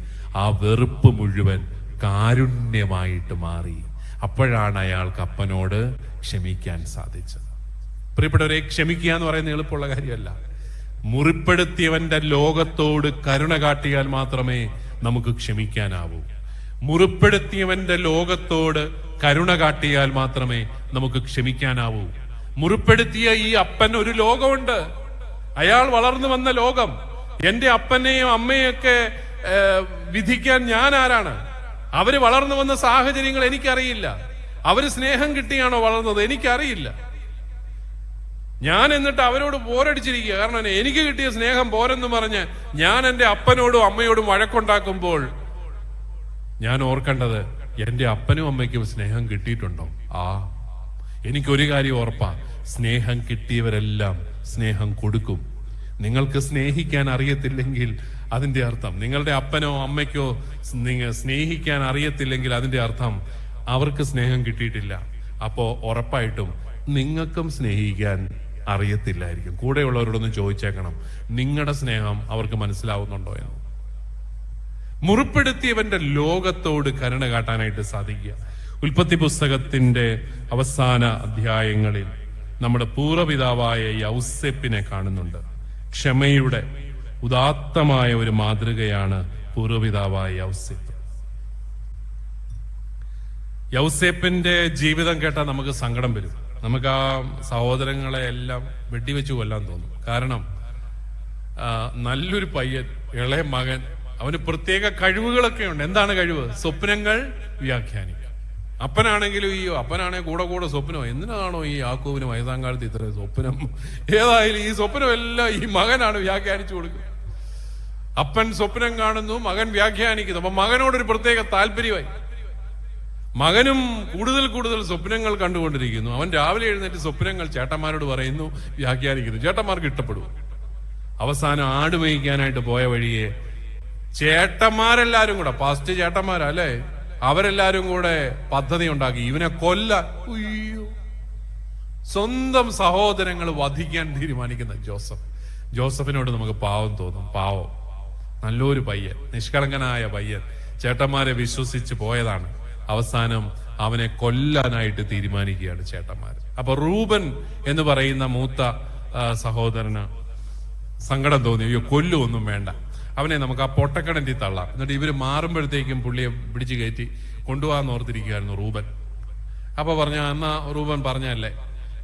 ആ വെറുപ്പ് മുഴുവൻ കാരുണ്യമായിട്ട് മാറി. അപ്പോഴാണ് അയാൾക്ക് അപ്പനോട് ക്ഷമിക്കാൻ സാധിച്ചത്. പ്രിയപ്പെട്ടവരെ, ക്ഷമിക്കുക എന്ന് പറയുന്നത് എളുപ്പമുള്ള കാര്യമല്ല. മുറിപ്പെടുത്തിയവന്റെ ലോകത്തോട് കരുണ കാട്ടിയാൽ മാത്രമേ നമുക്ക് ക്ഷമിക്കാനാവൂ. മുറിപ്പെടുത്തിയവന്റെ ലോകത്തോട് കരുണ കാട്ടിയാൽ മാത്രമേ നമുക്ക് ക്ഷമിക്കാനാവൂ. മുറിപ്പെടുത്തിയ ഈ അപ്പൻ ഒരു ലോകമുണ്ട്. അയാൾ വളർന്നു വന്ന ലോകം. എന്റെ അപ്പനെയും അമ്മയൊക്കെ വിധിക്കാൻ ഞാൻ ആരാണ്? അവര് വളർന്നു വന്ന സാഹചര്യങ്ങൾ എനിക്കറിയില്ല. അവര് സ്നേഹം കിട്ടിയാണോ വളർന്നത്? എനിക്കറിയില്ല. ഞാൻ എന്നിട്ട് അവരോട് പോരടിച്ചിരിക്കുക. കാരണം എനിക്ക് കിട്ടിയ സ്നേഹം പോരെന്ന് പറഞ്ഞ് ഞാൻ എന്റെ അപ്പനോടും അമ്മയോടും വഴക്കുണ്ടാക്കുമ്പോൾ ഞാൻ ഓർക്കേണ്ടത്, എന്റെ അപ്പനും അമ്മയ്ക്കും സ്നേഹം കിട്ടിയിട്ടുണ്ടോ? എനിക്കൊരു കാര്യം ഉറപ്പാ, സ്നേഹം കിട്ടിയവരെല്ലാം സ്നേഹം കൊടുക്കും. നിങ്ങൾക്ക് സ്നേഹിക്കാൻ അറിയത്തില്ലെങ്കിൽ അതിന്റെ അർത്ഥം, നിങ്ങളുടെ അപ്പനോ അമ്മയ്ക്കോ സ്നേഹിക്കാൻ അറിയത്തില്ലെങ്കിൽ അതിന്റെ അർത്ഥം അവർക്ക് സ്നേഹം കിട്ടിയിട്ടില്ല. അപ്പോ ഉറപ്പായിട്ടും നിങ്ങൾക്കും സ്നേഹിക്കാൻ അറിയത്തില്ലായിരിക്കും. കൂടെയുള്ളവരോടൊന്ന് ചോദിച്ചേക്കണം, നിങ്ങളുടെ സ്നേഹം അവർക്ക് മനസ്സിലാവുന്നുണ്ടോ എന്ന്. മുറിപ്പെടുത്തിയവന്റെ ലോകത്തോട് കരുണ കാട്ടാനായിട്ട് സാധിക്കുക. ഉൽപ്പത്തി പുസ്തകത്തിന്റെ അവസാന അധ്യായങ്ങളിൽ നമ്മുടെ പൂർവ്വപിതാവായ യൗസേപ്പിനെ കാണുന്നുണ്ട്. ക്ഷമയുടെ ഉദാത്തമായ ഒരു മാതൃകയാണ് പൂർവ്വപിതാവായ യൗസേപ്പ്. യൗസേപ്പിന്റെ ജീവിതം കേട്ടാൽ നമുക്ക് സങ്കടം വരും. നമുക്ക് ആ സഹോദരങ്ങളെ എല്ലാം വെടിവെച്ച് കൊല്ലാൻ തോന്നും. കാരണം നല്ലൊരു പയ്യൻ, ഇളയ മകൻ, അവന് പ്രത്യേക കഴിവുകളൊക്കെ ഉണ്ട്. എന്താണ് കഴിവ്? സ്വപ്നങ്ങൾ വ്യാഖ്യാനിക്കും. അപ്പനാണെങ്കിലും അപ്പനാണെങ്കിൽ കൂടെ സ്വപ്നമോ. എന്തിനാണോ ഈ യാക്കോബിന് വയസ്സാങ്കാലത്ത് ഇത്ര സ്വപ്നം? ഏതായാലും ഈ സ്വപ്നം എല്ലാം ഈ മകനാണ് വ്യാഖ്യാനിച്ചു കൊടുക്കുന്നത്. അപ്പൻ സ്വപ്നം കാണുന്നു, മകൻ വ്യാഖ്യാനിക്കുന്നു. അപ്പൊ മകനോടൊരു പ്രത്യേക താല്പര്യമായി. മകനും കൂടുതൽ സ്വപ്നങ്ങൾ കണ്ടുകൊണ്ടിരിക്കുന്നു. അവൻ രാവിലെ എഴുന്നേറ്റ് സ്വപ്നങ്ങൾ ചേട്ടന്മാരോട് പറയുന്നു, വ്യാഖ്യാനിക്കുന്നു. ചേട്ടന്മാർക്ക് ഇഷ്ടപ്പെടും. അവസാനം ആട് മേയ്ക്കാനായിട്ട് പോയ വഴിയെ ചേട്ടന്മാരെല്ലാരും കൂടെ, ഫസ്റ്റ് ചേട്ടന്മാരല്ലേ, അവരെല്ലാരും കൂടെ പദ്ധതി ഉണ്ടാക്കി ഇവനെ കൊല്ലാൻ. സ്വന്തം സഹോദരങ്ങൾ വധിക്കാൻ തീരുമാനിക്കുന്ന ജോസഫിനോട് നമുക്ക് പാവം തോന്നും. പാവം, നല്ലൊരു പയ്യൻ, നിഷ്കളങ്കനായ പയ്യൻ, ചേട്ടന്മാരെ വിശ്വസിച്ച് പോയതാണ്. അവസാനം അവനെ കൊല്ലാനായിട്ട് തീരുമാനിക്കുകയാണ് ചേട്ടന്മാർ. അപ്പൊ റൂബൻ എന്ന് പറയുന്ന മൂത്ത സഹോദരന് സങ്കടം തോന്നി. കൊല്ലുമൊന്നും വേണ്ട, അവനെ നമുക്ക് ആ പൊട്ടക്കിണറ്റിൽ തള്ളാം. എന്നിട്ട് ഇവര് മാറുമ്പോഴത്തേക്കും പുള്ളിയെ പിടിച്ചു കയറ്റി കൊണ്ടുപോകാൻ ഓർത്തിരിക്കുകയായിരുന്നു റൂബൻ. അപ്പൊ പറഞ്ഞ, എന്നാ റൂബൻ പറഞ്ഞല്ലേ,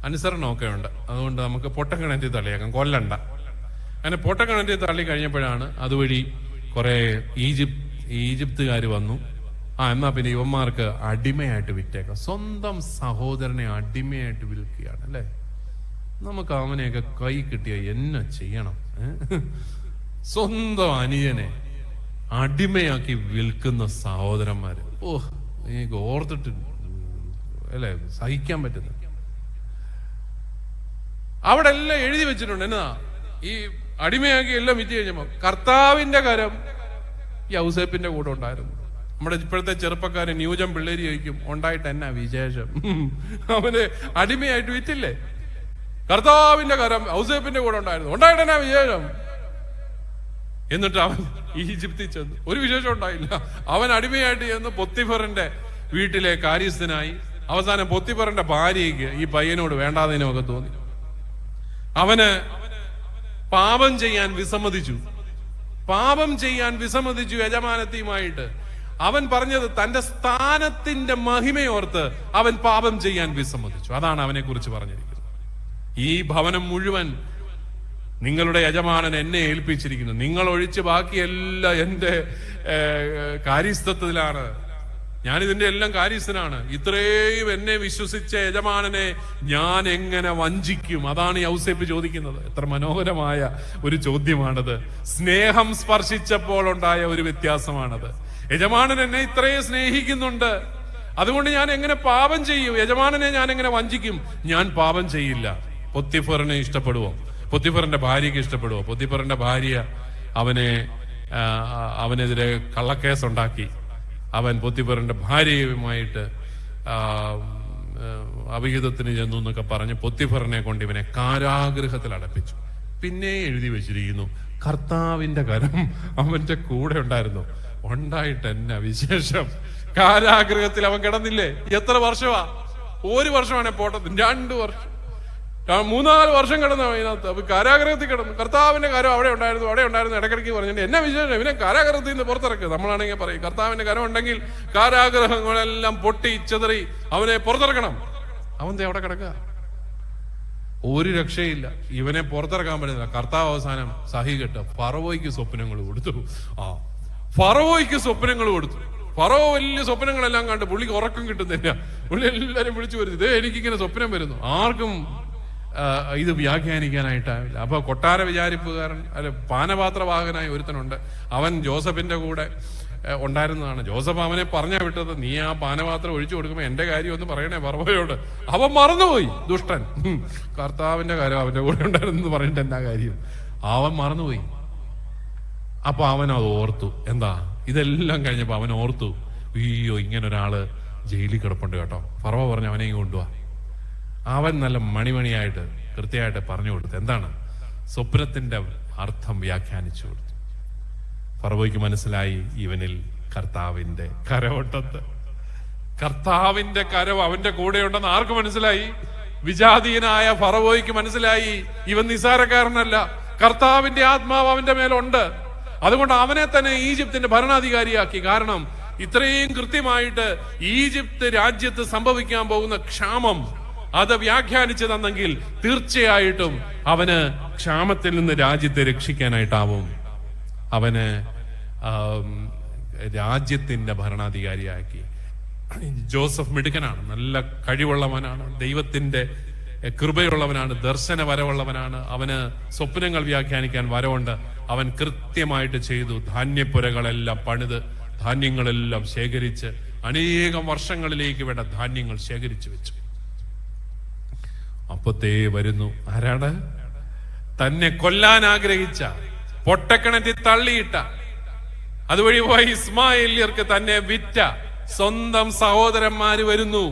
അനുസരണമൊക്കെ ഉണ്ട്, അതുകൊണ്ട് നമുക്ക് പൊട്ടക്കിണറ്റിൽ തള്ളിയേക്കാം, കൊല്ലണ്ട. അങ്ങനെ പൊട്ടക്കിണറ്റിൽ തള്ളി കഴിഞ്ഞപ്പോഴാണ് അതുവഴി കുറെ ഈജിപ്തുകാർ വന്നു. എന്നാ പിന്നെ ഇവന്മാർക്ക് അടിമയായിട്ട് വിറ്റേക്കാം. സ്വന്തം സഹോദരനെ അടിമയായിട്ട് വിൽക്കുകയാണ് അല്ലെ. നമുക്ക് അവനെയൊക്കെ കൈ കിട്ടിയ എന്നെ ചെയ്യണം? സ്വന്തം അനിയനെ അടിമയാക്കി വിൽക്കുന്ന സഹോദരന്മാര്, എനിക്ക് ഓർത്തിട്ട് അല്ലെ സഹിക്കാൻ പറ്റുന്നത്. അവിടെ എല്ലാം എഴുതി വെച്ചിട്ടുണ്ട്. എന്നാ ഈ അടിമയാക്കി എല്ലാം വിറ്റ് കഴിഞ്ഞപ്പോ കർത്താവിന്റെ കരം യൗസേപ്പിന്റെ കൂടെ ഉണ്ടായിരുന്നു. നമ്മുടെ ഇപ്പോഴത്തെ ചെറുപ്പക്കാരൻ ന്യൂജൻ പിള്ളേര് ചോദിക്കും, ഉണ്ടായിട്ട് എന്നാ വിശേഷം? അവന് അടിമയായിട്ട് വിറ്റില്ലേ? കർത്താവിന്റെ കരം യൗസേപ്പിന്റെ കൂടെ ഉണ്ടായിരുന്നു, ഉണ്ടായിട്ട് എന്നാ വിശേഷം? എന്നിട്ട് അവൻ ഈജിപ്തിൽ ചെന്നു. ഒരു വിശേഷം ഉണ്ടായില്ല. അവൻ അടിമയായിട്ട് ചെന്ന് പൊത്തിഫറിന്റെ വീട്ടിലെ കാര്യസ്ഥനായി. അവസാനം പൊത്തിഫറിന്റെ ഭാര്യയ്ക്ക് ഈ പയ്യനോട് വേണ്ടാതിനൊക്കെ തോന്നി. അവന് പാപം ചെയ്യാൻ വിസമ്മതിച്ചു യജമാനത്തിയുമായിട്ട്. അവൻ പറഞ്ഞത് തന്റെ സ്ഥാനത്തിന്റെ മഹിമയോർത്ത് അവൻ പാപം ചെയ്യാൻ വിസമ്മതിച്ചു. അതാണ് അവനെ കുറിച്ച് പറഞ്ഞിരിക്കുന്നത്. ഈ ഭവനം മുഴുവൻ നിങ്ങളുടെ യജമാനൻ എന്നെ ഏൽപ്പിച്ചിരിക്കുന്നു, നിങ്ങൾ ഒഴിച്ച് ബാക്കിയെല്ലാം എന്റെ കാര്യസ്ഥത്തിലാണ്, ഞാനിതിന്റെ എല്ലാം കാര്യസ്ഥനാണ്. ഇത്രയും എന്നെ വിശ്വസിച്ച യജമാനനെ ഞാൻ എങ്ങനെ വഞ്ചിക്കും? അതാണ് യൗസേപ്പ് ചോദിക്കുന്നത്. എത്ര മനോഹരമായ ഒരു ചോദ്യമാണത്. സ്നേഹം സ്പർശിച്ചപ്പോൾ ഉണ്ടായ ഒരു വ്യത്യാസമാണത്. യജമാനൻ എന്നെ ഇത്രയും സ്നേഹിക്കുന്നുണ്ട്, അതുകൊണ്ട് ഞാൻ എങ്ങനെ പാപം ചെയ്യും? യജമാനനെ ഞാൻ എങ്ങനെ വഞ്ചിക്കും? ഞാൻ പാപം ചെയ്യില്ല. പൊത്തിഫറിനെ ഇഷ്ടപ്പെടുവോ? പൊത്തിഫറിന്റെ ഭാര്യയ്ക്ക് ഇഷ്ടപ്പെടുവോ? പൊത്തിഫറിന്റെ ഭാര്യ അവനെതിരെ കള്ളക്കേസ് ഉണ്ടാക്കി. അവൻ പൊത്തിഫറിന്റെ ഭാര്യയുമായിട്ട് അവിഹിതത്തിന് ചെന്നു എന്നൊക്കെ പറഞ്ഞ് പൊത്തിഫറിനെ കൊണ്ട് ഇവനെ കാരാഗൃഹത്തിൽ അടപ്പിച്ചു. പിന്നെ എഴുതി വെച്ചിരിക്കുന്നു, കർത്താവിന്റെ കരം അവന്റെ കൂടെ ഉണ്ടായിരുന്നു. ഉണ്ടായിട്ട് എന്നാ വിശേഷം? കാരാഗൃഹത്തിൽ അവൻ കിടന്നില്ലേ? എത്ര വർഷമാ? ഒരു വർഷമാണ് പോട്ടത്, 2 വർഷം, 3-4 വർഷം കിടന്നു അതിനകത്ത്. കാരാഗൃഹത്തിൽ കിടന്നു. കർത്താവിന്റെ കരം അവിടെ ഉണ്ടായിരുന്നു. ഇടയ്ക്കിടയ്ക്ക് പറഞ്ഞിട്ട് എന്നാ വിശേഷം? ഇവനെ കാരാഗൃഹത്തിൽ നിന്ന് പുറത്തിറക്കുക. നമ്മളാണെങ്കിൽ പറയും, കർത്താവിന്റെ കരം ഉണ്ടെങ്കിൽ കാരാഗൃഹങ്ങളെല്ലാം പൊട്ടി ചെതറി അവനെ പുറത്തിറക്കണം. അവൻ അവിടെ കിടക്കുക, ഒരു രക്ഷയില്ല. ഇവനെ പുറത്തിറക്കാൻ പറ്റുന്നില്ല. കർത്താവ് അവസാനം സഹികെട്ട് ഫറവോയ്ക്ക് സ്വപ്നങ്ങൾ കൊടുത്തു. ഫറവോയ്ക്ക് സ്വപ്നങ്ങൾ കൊടുത്തു. ഫറവോ വലിയ സ്വപ്നങ്ങളെല്ലാം കണ്ട് പുള്ളിക്ക് ഉറക്കം കിട്ടുന്നില്ല. പുള്ളി എല്ലാരും വിളിച്ചു വരുന്നു, ഇതേ എനിക്കിങ്ങനെ സ്വപ്നം വരുന്നു. ആർക്കും ഇത് വ്യാഖ്യാനിക്കാനായിട്ടാവില്ല. അപ്പൊ കൊട്ടാര വിചാരിപ്പുകാരൻ പാനപാത്രവാഹകനായ ഒരുത്തനുണ്ട്. അവൻ ജോസഫിന്റെ കൂടെ ഉണ്ടായിരുന്നതാണ്. ജോസഫ് അവനെ പറഞ്ഞാ വിട്ടത്, നീ ആ പാനപാത്രം ഒഴിച്ചു കൊടുക്കുമ്പോ എന്റെ കാര്യം ഒന്ന് പറയണേ ഫറവോയോട്. അവൻ മറന്നുപോയി, ദുഷ്ടൻ. കർത്താവിന്റെ കാര്യം അവന്റെ കൂടെ ഉണ്ടായിരുന്നു പറഞ്ഞിട്ട് എന്നാ കാര്യം? അവൻ മറന്നുപോയി. അപ്പൊ അവൻ അത് ഓർത്തു. എന്താ? ഇതെല്ലാം കഴിഞ്ഞപ്പോ അവൻ ഓർത്തു, അയ്യോ ഇങ്ങനൊരാള് ജയിലിൽ കിടപ്പുണ്ട് കേട്ടോ. ഫറവോ പറഞ്ഞു അവനെ കൊണ്ടുപോവാ. അവൻ നല്ല മണിമണിയായിട്ട് കൃത്യമായിട്ട് പറഞ്ഞു കൊടുത്തു. എന്താണ്? സ്വപ്നത്തിന്റെ അർത്ഥം വ്യാഖ്യാനിച്ചു കൊടുത്തു. ഫറവോയ്ക്ക് മനസ്സിലായി, ഇവനിൽ കർത്താവിന്റെ കരമുണ്ടെന്ന്. കർത്താവിന്റെ കരം അവന്റെ കൂടെയുണ്ടെന്ന് ആർക്ക് മനസ്സിലായി? വിജാതീയനായ ഫറവോയ്ക്ക് മനസ്സിലായി, ഇവൻ നിസാരക്കാരനല്ല, കർത്താവിന്റെ ആത്മാവ് അവന്റെ മേലുണ്ട്. അതുകൊണ്ട് അവനെ തന്നെ ഈജിപ്തിന്റെ ഭരണാധികാരിയാക്കി. കാരണം ഇത്രയും കൃത്യമായിട്ട് ഈജിപ്ത് രാജ്യത്ത് സംഭവിക്കാൻ പോകുന്ന ക്ഷാമം അത് വ്യാഖ്യാനിച്ചു തന്നെങ്കിൽ തീർച്ചയായിട്ടും അവന് ക്ഷാമത്തിൽ നിന്ന് രാജ്യത്തെ രക്ഷിക്കാനായിട്ടാവും. അവന് രാജ്യത്തിന്റെ ഭരണാധികാരിയാക്കി. ജോസഫ് മിടുക്കനാണ്, നല്ല കഴിവുള്ളവനാണ്, ദൈവത്തിന്റെ കൃപയുള്ളവനാണ്, ദർശന വരവുള്ളവനാണ്. അവന് സ്വപ്നങ്ങൾ വ്യാഖ്യാനിക്കാൻ വരവുണ്ട്. അവൻ കൃത്യമായിട്ട് ചെയ്തു. ധാന്യപ്പുരകളെല്ലാം പണിത് ധാന്യങ്ങളെല്ലാം ശേഖരിച്ച് അനേകം വർഷങ്ങളിലേക്ക് വേണ്ട ധാന്യങ്ങൾ ശേഖരിച്ചു വെച്ചു. അപ്പത്തേ വരുന്നു ആരാണ്? തന്നെ കൊല്ലാൻ ആഗ്രഹിച്ച, പൊട്ടക്കിണറ്റിൽ തള്ളിയിട്ട, അതുവഴി പോയി ഇസ്മായേല്യർക്ക് തന്നെ വിറ്റ സ്വന്തം സഹോദരന്മാര് വരുന്നു.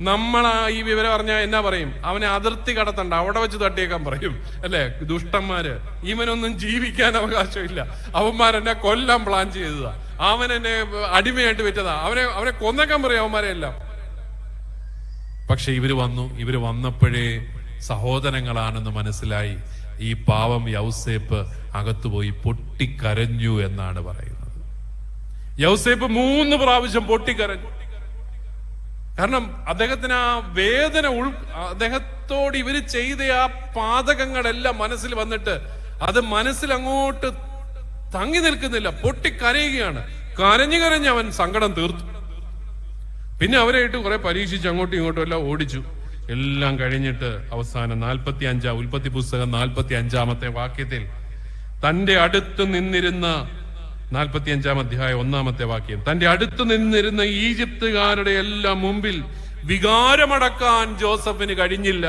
നമ്മളാ ഈ വിവരം പറഞ്ഞാൽ എന്നാ പറയും? അവനെ അതിർത്തി കടത്തണ്ട, അവിടെ വെച്ച് തട്ടിയേക്കാൻ പറയും, അല്ലെ? ദുഷ്ടന്മാര്. ഇവനൊന്നും ജീവിക്കാൻ അവകാശമില്ല, അവന്മാരെന്നെ കൊല്ലാൻ പ്ലാൻ ചെയ്തതാ, അവനെന്നെ അടിമയായിട്ട് വിറ്റതാ, അവനെ കൊന്നേക്കാൻ പറയും അവന്മാരെ എല്ലാം. പക്ഷെ ഇവര് വന്നപ്പോഴേ സഹോദരങ്ങളാണെന്ന് മനസ്സിലായി. ഈ പാവം യൗസേപ്പ് അകത്തുപോയി പൊട്ടിക്കരഞ്ഞു എന്നാണ് പറയുന്നത്. യൗസേപ്പ് 3 പ്രാവശ്യം പൊട്ടിക്കരഞ്ഞു. കാരണം അദ്ദേഹത്തിന് ആ വേദന അദ്ദേഹത്തോട് ഇവര് ചെയ്ത ആ പാതകങ്ങളെല്ലാം മനസ്സിൽ വന്നിട്ട് അത് മനസ്സിൽ അങ്ങോട്ട് തങ്ങി നിൽക്കുന്നില്ല, പൊട്ടിക്കരയുകയാണ്. കരഞ്ഞ് അവൻ സങ്കടം തീർത്തു. പിന്നെ അവരെ ഇട്ട് കുറെ പരീക്ഷിച്ച് അങ്ങോട്ടും ഇങ്ങോട്ടും എല്ലാം ഓടിച്ചു. എല്ലാം കഴിഞ്ഞിട്ട് അവസാനം 45 ഉൽപ്പത്തി പുസ്തകം 45-ാമത്തെ വാക്യത്തിൽ തന്റെ അടുത്ത് നിന്നിരുന്ന 45-ാം അധ്യായം 1-ാമത്തെ വാക്യം, തന്റെ അടുത്ത് നിന്നിരുന്ന ഈജിപ്തുകാരുടെ എല്ലാം മുമ്പിൽ വികാരമടക്കാൻ ജോസഫിന് കഴിഞ്ഞില്ല.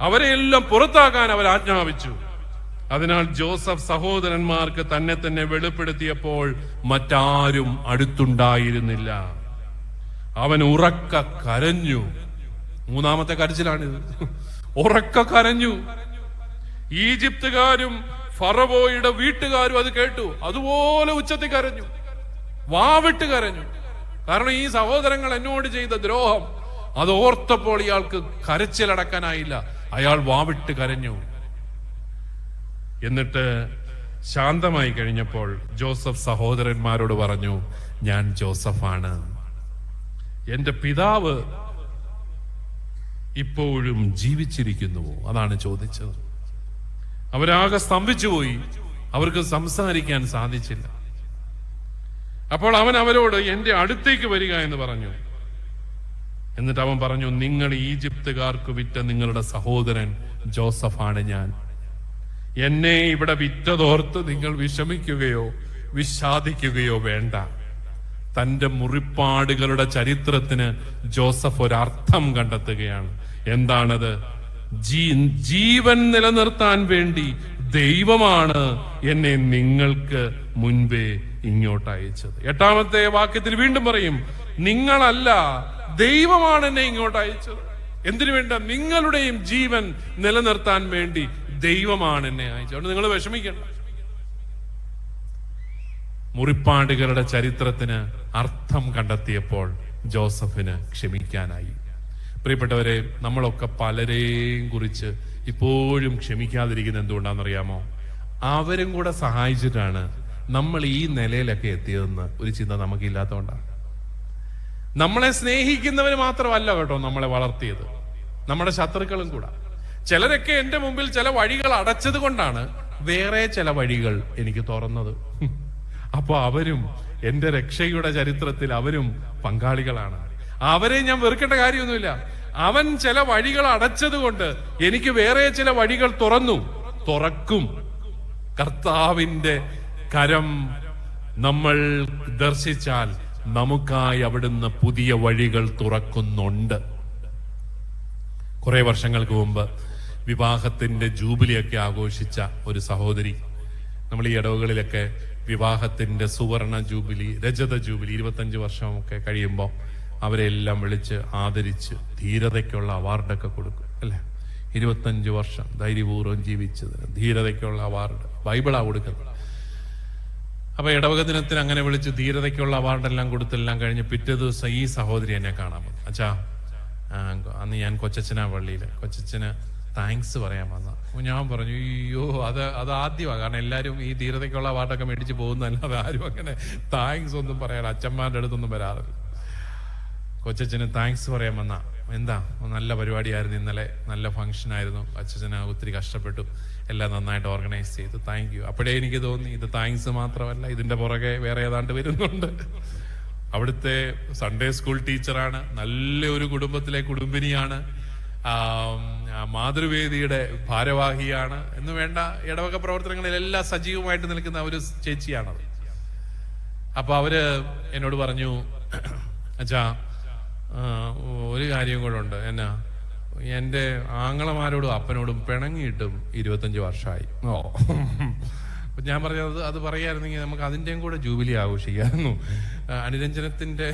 അവരെയെല്ലാം പുറത്താക്കാൻ അവർ ആജ്ഞാപിച്ചു. അതിനാൽ ജോസഫ് സഹോദരന്മാർക്ക് തന്നെ വെളിപ്പെടുത്തിയപ്പോൾ മറ്റാരും അടുത്തുണ്ടായിരുന്നില്ല. അവൻ ഉറക്ക കരഞ്ഞു. 3-ാമത്തെ കരച്ചിലാണിത്. ഉറക്ക കരഞ്ഞു. ഈജിപ്തുകാരും ഫറവോയുടെ വീട്ടുകാരും അത് കേട്ടു. അതുപോലെ ഉച്ചത്തിൽ കരഞ്ഞു, വാവിട്ട് കരഞ്ഞു. കാരണം ഈ സഹോദരങ്ങൾ എന്നോട് ചെയ്ത ദ്രോഹം അത് ഓർത്തപ്പോൾ ഇയാൾക്ക് കരച്ചിലടക്കാനായില്ല. അയാൾ വാവിട്ട് കരഞ്ഞു. എന്നിട്ട് ശാന്തമായി കഴിഞ്ഞപ്പോൾ ജോസഫ് സഹോദരന്മാരോട് പറഞ്ഞു, ഞാൻ ജോസഫാണ്, എന്റെ പിതാവ് ഇപ്പോഴും ജീവിച്ചിരിക്കുന്നുവോ? അതാണ് ചോദിച്ചത്. അവരാകെ സ്തംഭിച്ചുപോയി, അവർക്ക് സംസാരിക്കാൻ സാധിച്ചില്ല. അപ്പോൾ അവൻ അവരോട് എന്റെ അടുത്തേക്ക് വരിക എന്ന് പറഞ്ഞു. എന്നിട്ട് അവൻ പറഞ്ഞു, നിങ്ങൾ ഈജിപ്തുകാർക്ക് വിറ്റ നിങ്ങളുടെ സഹോദരൻ ജോസഫാണ് ഞാൻ. എന്നെ ഇവിടെ വിറ്റതോർത്ത് നിങ്ങൾ വിഷമിക്കുകയോ വിഷാദിക്കുകയോ വേണ്ട. തന്റെ മുറിപ്പാടുകളുടെ ചരിത്രത്തിന് ജോസഫ് ഒരർത്ഥം കണ്ടെത്തുകയാണ്. എന്താണത്? ജീവൻ നിലനിർത്താൻ വേണ്ടി ദൈവമാണ് എന്നെ നിങ്ങൾക്ക് മുൻപേ ഇങ്ങോട്ട് അയച്ചത്. 8-ാമത്തെ വാക്യത്തിൽ വീണ്ടും പറയും, നിങ്ങളല്ല, ദൈവമാണ് എന്നെ ഇങ്ങോട്ട് അയച്ചത്. എന്തിനു വേണ്ട? നിങ്ങളുടെയും ജീവൻ നിലനിർത്താൻ വേണ്ടി ദൈവമാണ് എന്നെ അയച്ചത്. അതുകൊണ്ട് നിങ്ങൾ വിഷമിക്കണ്ട. മുറിപ്പാടുകളുടെ ചരിത്രത്തിന് അർത്ഥം കണ്ടെത്തിയപ്പോൾ ജോസഫിന് ക്ഷമിക്കാനായി. പ്രിയപ്പെട്ടവരെ, നമ്മളൊക്കെ പലരെയും കുറിച്ച് ഇപ്പോഴും ക്ഷമിക്കാതിരിക്കുന്നത് എന്തുകൊണ്ടാണെന്നറിയാമോ? അവരും കൂടെ സഹായിച്ചിട്ടാണ് നമ്മൾ ഈ നിലയിലൊക്കെ എത്തിയതെന്ന് ഒരു ചിന്ത നമുക്കില്ലാത്തതുകൊണ്ടാണ്. നമ്മളെ സ്നേഹിക്കുന്നവർ മാത്രമല്ല കേട്ടോ നമ്മളെ വളർത്തിയത്, നമ്മുടെ ശത്രുക്കളും കൂടെ. ചിലരൊക്കെ എന്റെ മുമ്പിൽ ചില വഴികൾ അടച്ചത് കൊണ്ടാണ് വേറെ ചില വഴികൾ എനിക്ക് തുറന്നത്. അപ്പൊ അവരും എന്റെ രക്ഷയുടെ ചരിത്രത്തിൽ അവരും പങ്കാളികളാണ്. അവരെ ഞാൻ വെറുക്കേണ്ട കാര്യമൊന്നുമില്ല. അവൻ ചില വഴികൾ അടച്ചത് കൊണ്ട് എനിക്ക് വേറെ ചില വഴികൾ തുറക്കും. കർത്താവിന്റെ കരം നമ്മൾ ദർശിച്ചാൽ നമുക്കായി അവിടുന്ന് പുതിയ വഴികൾ തുറക്കുന്നുണ്ട്. കുറെ വർഷങ്ങൾക്ക് മുമ്പ് വിവാഹത്തിന്റെ ജൂബിലിയൊക്കെ ആഘോഷിച്ച ഒരു സഹോദരി, നമ്മൾ ഈ ഇടവുകളിലൊക്കെ വിവാഹത്തിന്റെ സുവർണ ജൂബിലി, രജത ജൂബിലി 25 വർഷമൊക്കെ കഴിയുമ്പോൾ അവരെല്ലാം വിളിച്ച് ആദരിച്ച് ധീരതയ്ക്കുള്ള അവാർഡൊക്കെ കൊടുക്കും അല്ലെ? 25 വർഷം ധൈര്യപൂർവ്വം ജീവിച്ചതിന് ധീരതയ്ക്കുള്ള അവാർഡ് ബൈബിളാ കൊടുക്കുന്നത്. അപ്പൊ ഇടവക ദിനത്തിന് അങ്ങനെ വിളിച്ച് ധീരതയ്ക്കുള്ള അവാർഡെല്ലാം കൊടുത്തെല്ലാം കഴിഞ്ഞ് പിറ്റേ ദിവസം ഈ സഹോദരി എന്നെ കാണാൻ വന്നു. അച്ഛാ, അന്ന് ഞാൻ കൊച്ചച്ഛനാ പള്ളിയില്, കൊച്ചച്ഛന് താങ്ക്സ് പറയാൻ വന്ന. ഞാൻ പറഞ്ഞു, അയ്യോ അത് ആദ്യമാണ്. കാരണം എല്ലാവരും ഈ ധീരതയ്ക്കുള്ള അവാർഡൊക്കെ മേടിച്ച് പോകുന്നതല്ലാതെ ആരും അങ്ങനെ താങ്ക്സ് ഒന്നും പറയാറ് അച്ഛന്മാരുടെ അടുത്തൊന്നും വരാറില്ല. കൊച്ചച്ഛന് താങ്ക്സ് പറയാൻ വന്ന. എന്താ, നല്ല പരിപാടിയായിരുന്നു ഇന്നലെ, നല്ല ഫംഗ്ഷൻ ആയിരുന്നു, അച്ഛന് ഒത്തിരി കഷ്ടപ്പെട്ടു, എല്ലാം നന്നായിട്ട് ഓർഗനൈസ് ചെയ്തു, താങ്ക് യു. അപ്പോഴേ എനിക്ക് തോന്നി ഇത് താങ്ക്സ് മാത്രമല്ല, ഇതിന്റെ പുറകെ വേറെ ഏതാണ്ട് വരുന്നുണ്ട്. അവിടുത്തെ സൺഡേ സ്കൂൾ ടീച്ചറാണ്, നല്ല ഒരു കുടുംബത്തിലെ കുടുംബിനിയാണ്, മാതൃവേദിയുടെ ഭാരവാഹിയാണ് എന്ന് വേണ്ട ഇടവക പ്രവർത്തനങ്ങളിലെല്ലാം സജീവമായിട്ട് നിൽക്കുന്ന ഒരു ചേച്ചിയാണത്. അപ്പൊ അവര് എന്നോട് പറഞ്ഞു, അച്ഛാ ഒരു കാര്യം കൂടെ ഉണ്ട്. എന്നാ, എന്റെ ആങ്ങളമാരോടും അപ്പനോടും പിണങ്ങിയിട്ടും 25 വർഷമായി. ഞാൻ പറഞ്ഞത് അത് പറയായിരുന്നെങ്കിൽ നമുക്ക് അതിൻ്റെയും കൂടെ ജൂബിലി ആഘോഷിക്കായിരുന്നു. അനുരഞ്ജനത്തിന്റെ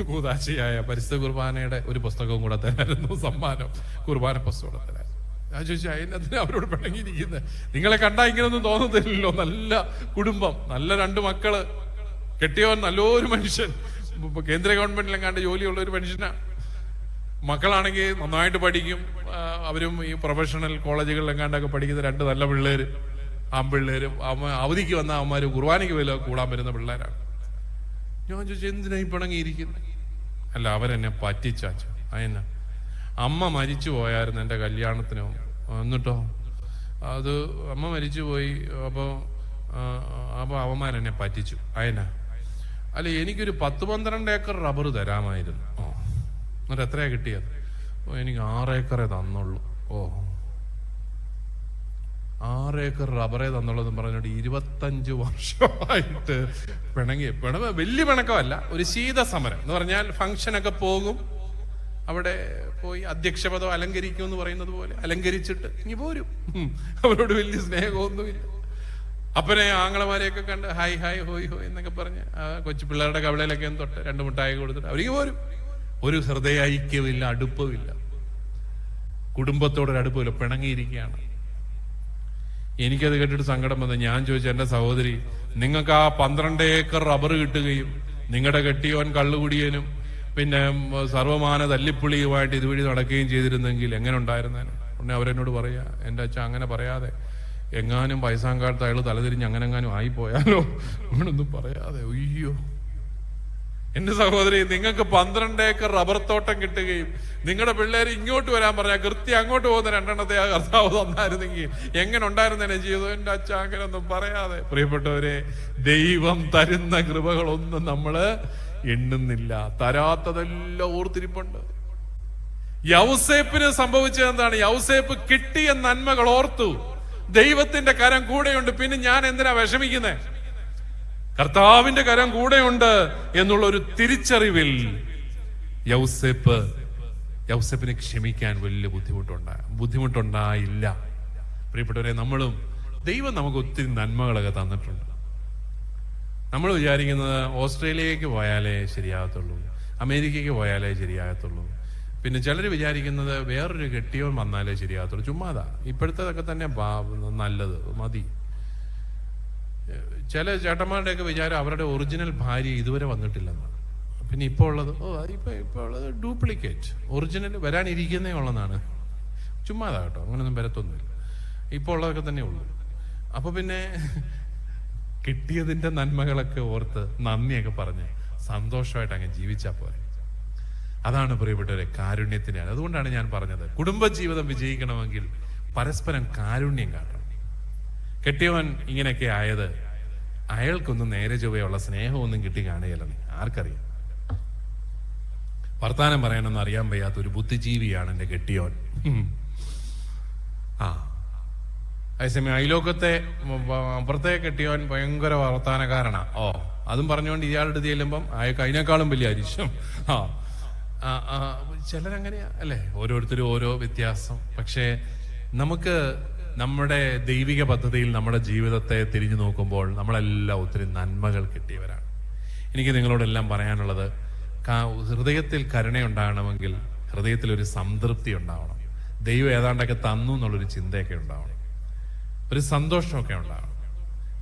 കൂതാശയായ പരിശുദ്ധ കുർബാനയുടെ ഒരു പുസ്തകവും കൂടെ തരായിരുന്നു സമ്മാനം, കുർബാന പുസ്തകം തരാൻ. ഞാൻ ചോദിച്ചു, അതിനകത്ത് അവരോട് പിണങ്ങിയിരിക്കുന്നത്? നിങ്ങളെ കണ്ടാ ഇങ്ങനൊന്നും തോന്നത്തില്ലല്ലോ. നല്ല കുടുംബം, നല്ല 2 മക്കള്, കെട്ടിയവൻ നല്ലൊരു മനുഷ്യൻ, കേന്ദ്ര ഗവൺമെന്റിലെങ്ങാണ്ട് ജോലിയുള്ള ഒരു മനുഷ്യനാ. മക്കളാണെങ്കിൽ നന്നായിട്ട് പഠിക്കും, അവരും ഈ പ്രൊഫഷണൽ കോളേജുകളിലെങ്ങാണ്ടൊക്കെ പഠിക്കുന്ന 2 നല്ല പിള്ളേര്, ആൺപിള്ളേരും. അവധിക്ക് വന്ന അമ്മമാര് കുർബാനയ്ക്ക് വില കൂടാൻ വരുന്ന പിള്ളേരാണ്. ഞാൻ ചോദിച്ചു, എന്തിനാ ഈ പിണങ്ങിയിരിക്കുന്നത്? അല്ല, അവരെന്നെ പറ്റിച്ചാച്ചു. അതെന്നാ, അമ്മ മരിച്ചു പോയായിരുന്നു എൻ്റെ കല്യാണത്തിന്. എന്നിട്ടോ അത് അമ്മ മരിച്ചുപോയി. അപ്പോൾ അവന്മാരെന്നെ പറ്റിച്ചു. അതെന്നാ? അല്ല, എനിക്കൊരു 10-12 ഏക്കർ റബ്ബർ തരാമായിരുന്നു. എന്നിട്ട് എത്രയാ കിട്ടിയത്? എനിക്ക് 6 ഏക്കറേ തന്നുള്ളൂ. 6 ഏക്കർ റബ്ബറേ തന്നുള്ളൂ എന്ന് പറഞ്ഞിട്ട് 25 വർഷമായിട്ട് വലിയ പിണക്കമല്ല, ഒരു ശീതസമരം എന്ന് പറഞ്ഞാൽ ഫംഗ്ഷനൊക്കെ പോകും, അവിടെ പോയി അധ്യക്ഷപദം അലങ്കരിക്കും എന്ന് പറയുന്നത് പോലെ അലങ്കരിച്ചിട്ട് ഇനി പോരും. അവരോട് വലിയ സ്നേഹമൊന്നുമില്ല. അപ്പനെ ആങ്ങളമാരെയൊക്കെ കണ്ട് ഹായ് ഹായ് ഹോയ് ഹോയ് എന്നൊക്കെ പറഞ്ഞ് കൊച്ചു പിള്ളേരുടെ കവളയിലൊക്കെ തൊട്ട് 2 മിഠായി കൊടുത്തിട്ട് അവർക്ക് പോരും. ഒരു ഹൃദയ ഐക്യമില്ല, അടുപ്പമില്ല, കുടുംബത്തോടൊരു അടുപ്പമില്ല, പിണങ്ങിയിരിക്കുകയാണ്. എനിക്കത് കേട്ടിട്ട് സങ്കടം വന്നു. ഞാൻ ചോദിച്ചു, എന്റെ സഹോദരി, നിങ്ങൾക്ക് ആ 12 ഏക്കർ റബ്ബർ കിട്ടുകയും നിങ്ങളുടെ കെട്ടിയോൻ കള്ളുകുടിയനും പിന്നെ സർവമാന തല്ലിപ്പുള്ളിയുമായിട്ട് ഇതുവഴി നടക്കുകയും ചെയ്തിരുന്നെങ്കിൽ എങ്ങനെ ഉണ്ടായിരുന്നേനെ? ഉടനെ അവരെന്നോട് പറയാ, എന്റെ അച്ഛൻ അങ്ങനെ പറയാതെ, എങ്ങാനും വയസ്സാങ്കാലത്ത് അയാൾ തലതിരിഞ്ഞ് അങ്ങനെങ്ങാനും ആയിപ്പോയാലോ, അങ്ങനൊന്നും പറയാതെ. അയ്യോ എന്റെ സഹോദരി, നിങ്ങൾക്ക് 12 ഏക്കർ റബ്ബർ തോട്ടം കിട്ടുകയും നിങ്ങളുടെ പിള്ളേർ ഇങ്ങോട്ട് വരാൻ പറഞ്ഞാൽ കൃത്യം അങ്ങോട്ട് പോകുന്ന 2 ആ കർത്താവ് തന്നായിരുന്നെങ്കിൽ എങ്ങനെ ഉണ്ടായിരുന്നേനെ ജീവിതം? എന്റെ അച്ഛൻ അങ്ങനെയൊന്നും പറയാതെ. പ്രിയപ്പെട്ടവരെ, ദൈവം തരുന്ന കൃപകളൊന്നും നമ്മള് എണ്ണുന്നില്ല. തരാത്തതെല്ലാം ഓർത്തിരിപ്പുണ്ട്. യൗസേപ്പിന് സംഭവിച്ചത് എന്താണ്? യൗസേപ്പ് കിട്ടിയ നന്മകൾ ഓർത്തു. ദൈവത്തിന്റെ കരം കൂടെയുണ്ട്, പിന്നെ ഞാൻ എന്തിനാ വിഷമിക്കുന്നേ? കർത്താവിന്റെ കരം കൂടെയുണ്ട് എന്നുള്ള ഒരു തിരിച്ചറിവിൽ യൗസേപ്പിന് ക്ഷമിക്കാൻ വലിയ ബുദ്ധിമുട്ടുണ്ടായില്ല. പ്രിയപ്പെട്ടവരെ, നമ്മളും ദൈവം നമുക്ക് ഒത്തിരി നന്മകളൊക്കെ തന്നിട്ടുണ്ട്. നമ്മൾ വിചാരിക്കുന്നത് ഓസ്ട്രേലിയക്ക് പോയാലേ ശരിയാകത്തുള്ളൂ, അമേരിക്കയ്ക്ക് പോയാലേ ശരിയാകത്തുള്ളൂ, പിന്നെ ചിലർ വിചാരിക്കുന്നത് വേറൊരു കെട്ടിയോൻ വന്നാലേ ശരിയാകത്തുള്ളൂ. ചുമ്മാതാ, ഇപ്പോഴത്തേതൊക്കെ തന്നെ നല്ലത് മതി. ചില ചേട്ടന്മാരുടെയൊക്കെ വിചാരം അവരുടെ ഒറിജിനൽ ഭാര്യ ഇതുവരെ വന്നിട്ടില്ലെന്നാണ്. പിന്നെ ഇപ്പോൾ ഉള്ളത് ഇപ്പൊ ഉള്ളത് ഡ്യൂപ്ലിക്കേറ്റ്, ഒറിജിനൽ വരാനിരിക്കുന്നേ ഉള്ളതാണ്. ചുമ്മാതാ കേട്ടോ, അങ്ങനെയൊന്നും വരത്തൊന്നുമില്ല. ഇപ്പോൾ ഉള്ളതൊക്കെ തന്നെ ഉള്ളു. അപ്പൊ പിന്നെ കിട്ടിയതിന്റെ നന്മകളൊക്കെ ഓർത്ത് നന്ദിയൊക്കെ പറഞ്ഞ് സന്തോഷമായിട്ട് അങ്ങ് ജീവിച്ചാൽ പോരെ. അതാണ് പ്രിയപ്പെട്ടവരെ കാരുണ്യത്തിനാണ്. അതുകൊണ്ടാണ് ഞാൻ പറഞ്ഞത്, കുടുംബജീവിതം വിജയിക്കണമെങ്കിൽ പരസ്പരം കാരുണ്യം കാട്ടണം. കെട്ടിയവൻ ഇങ്ങനെയൊക്കെ ആയത് അയാൾക്കൊന്നും നേരെ ചൊവ്വയുള്ള സ്നേഹമൊന്നും കിട്ടി കാണുകയല്ലെന്ന് ആർക്കറിയാം. വർത്താനം പറയാനൊന്നും അറിയാൻ വയ്യാത്ത ഒരു ബുദ്ധിജീവിയാണ് എന്റെ കെട്ടിയോൻ. അതേസമയം അയലോക്കത്തെ അപ്പുറത്തെ കെട്ടിയോൻ ഭയങ്കര വർത്താനക്കാരനാ. അതും പറഞ്ഞുകൊണ്ട് ഇയാളുടെ ചെല്ലുമ്പം അയാൾക്ക് അതിനേക്കാളും വലിയ അരിശം. ചിലരങ്ങനെയാ അല്ലേ, ഓരോരുത്തരും ഓരോ വ്യത്യാസം. പക്ഷേ നമുക്ക് നമ്മുടെ ദൈവിക പദ്ധതിയിൽ നമ്മുടെ ജീവിതത്തെ തിരിഞ്ഞു നോക്കുമ്പോൾ നമ്മളെല്ലാം ഒത്തിരി നന്മകൾ കിട്ടിയവരാണ്. എനിക്ക് നിങ്ങളോടെല്ലാം പറയാനുള്ളത്, ഹൃദയത്തിൽ കരുണയുണ്ടാകണമെങ്കിൽ ഹൃദയത്തിൽ ഒരു സംതൃപ്തി ഉണ്ടാവണം. ദൈവം ഏതാണ്ടൊക്കെ തന്നു എന്നുള്ളൊരു ചിന്തയൊക്കെ ഉണ്ടാവണം, ഒരു സന്തോഷമൊക്കെ ഉണ്ടാവണം.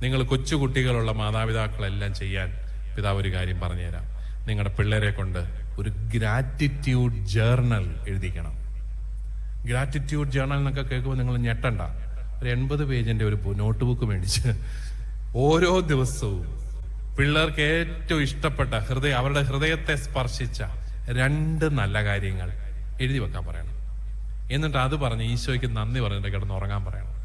നിങ്ങൾ കൊച്ചുകുട്ടികളുള്ള മാതാപിതാക്കളെല്ലാം ചെയ്യാൻ പിതാവ് ഒരു കാര്യം പറഞ്ഞുതരാം. നിങ്ങളുടെ പിള്ളേരെ കൊണ്ട് ഒരു ഗ്രാറ്റിറ്റ്യൂഡ് ജേർണൽ എഴുതിക്കണം. ഗ്രാറ്റിറ്റ്യൂഡ് ജേർണൽ എന്നൊക്കെ കേൾക്കുമ്പോൾ നിങ്ങൾ ഞെട്ടണ്ട. ഒരു 80 പേജിന്റെ ഒരു നോട്ട് ബുക്ക് മേടിച്ച് ഓരോ ദിവസവും പിള്ളേർക്ക് ഏറ്റവും ഇഷ്ടപ്പെട്ട അവരുടെ ഹൃദയത്തെ സ്പർശിച്ച 2 നല്ല കാര്യങ്ങൾ എഴുതി വെക്കാൻ പറയണം. എന്നിട്ട് അത് പറഞ്ഞ് ഈശോയ്ക്ക് നന്ദി പറഞ്ഞിട്ട് കിടന്ന് ഉറങ്ങാൻ പറയണം.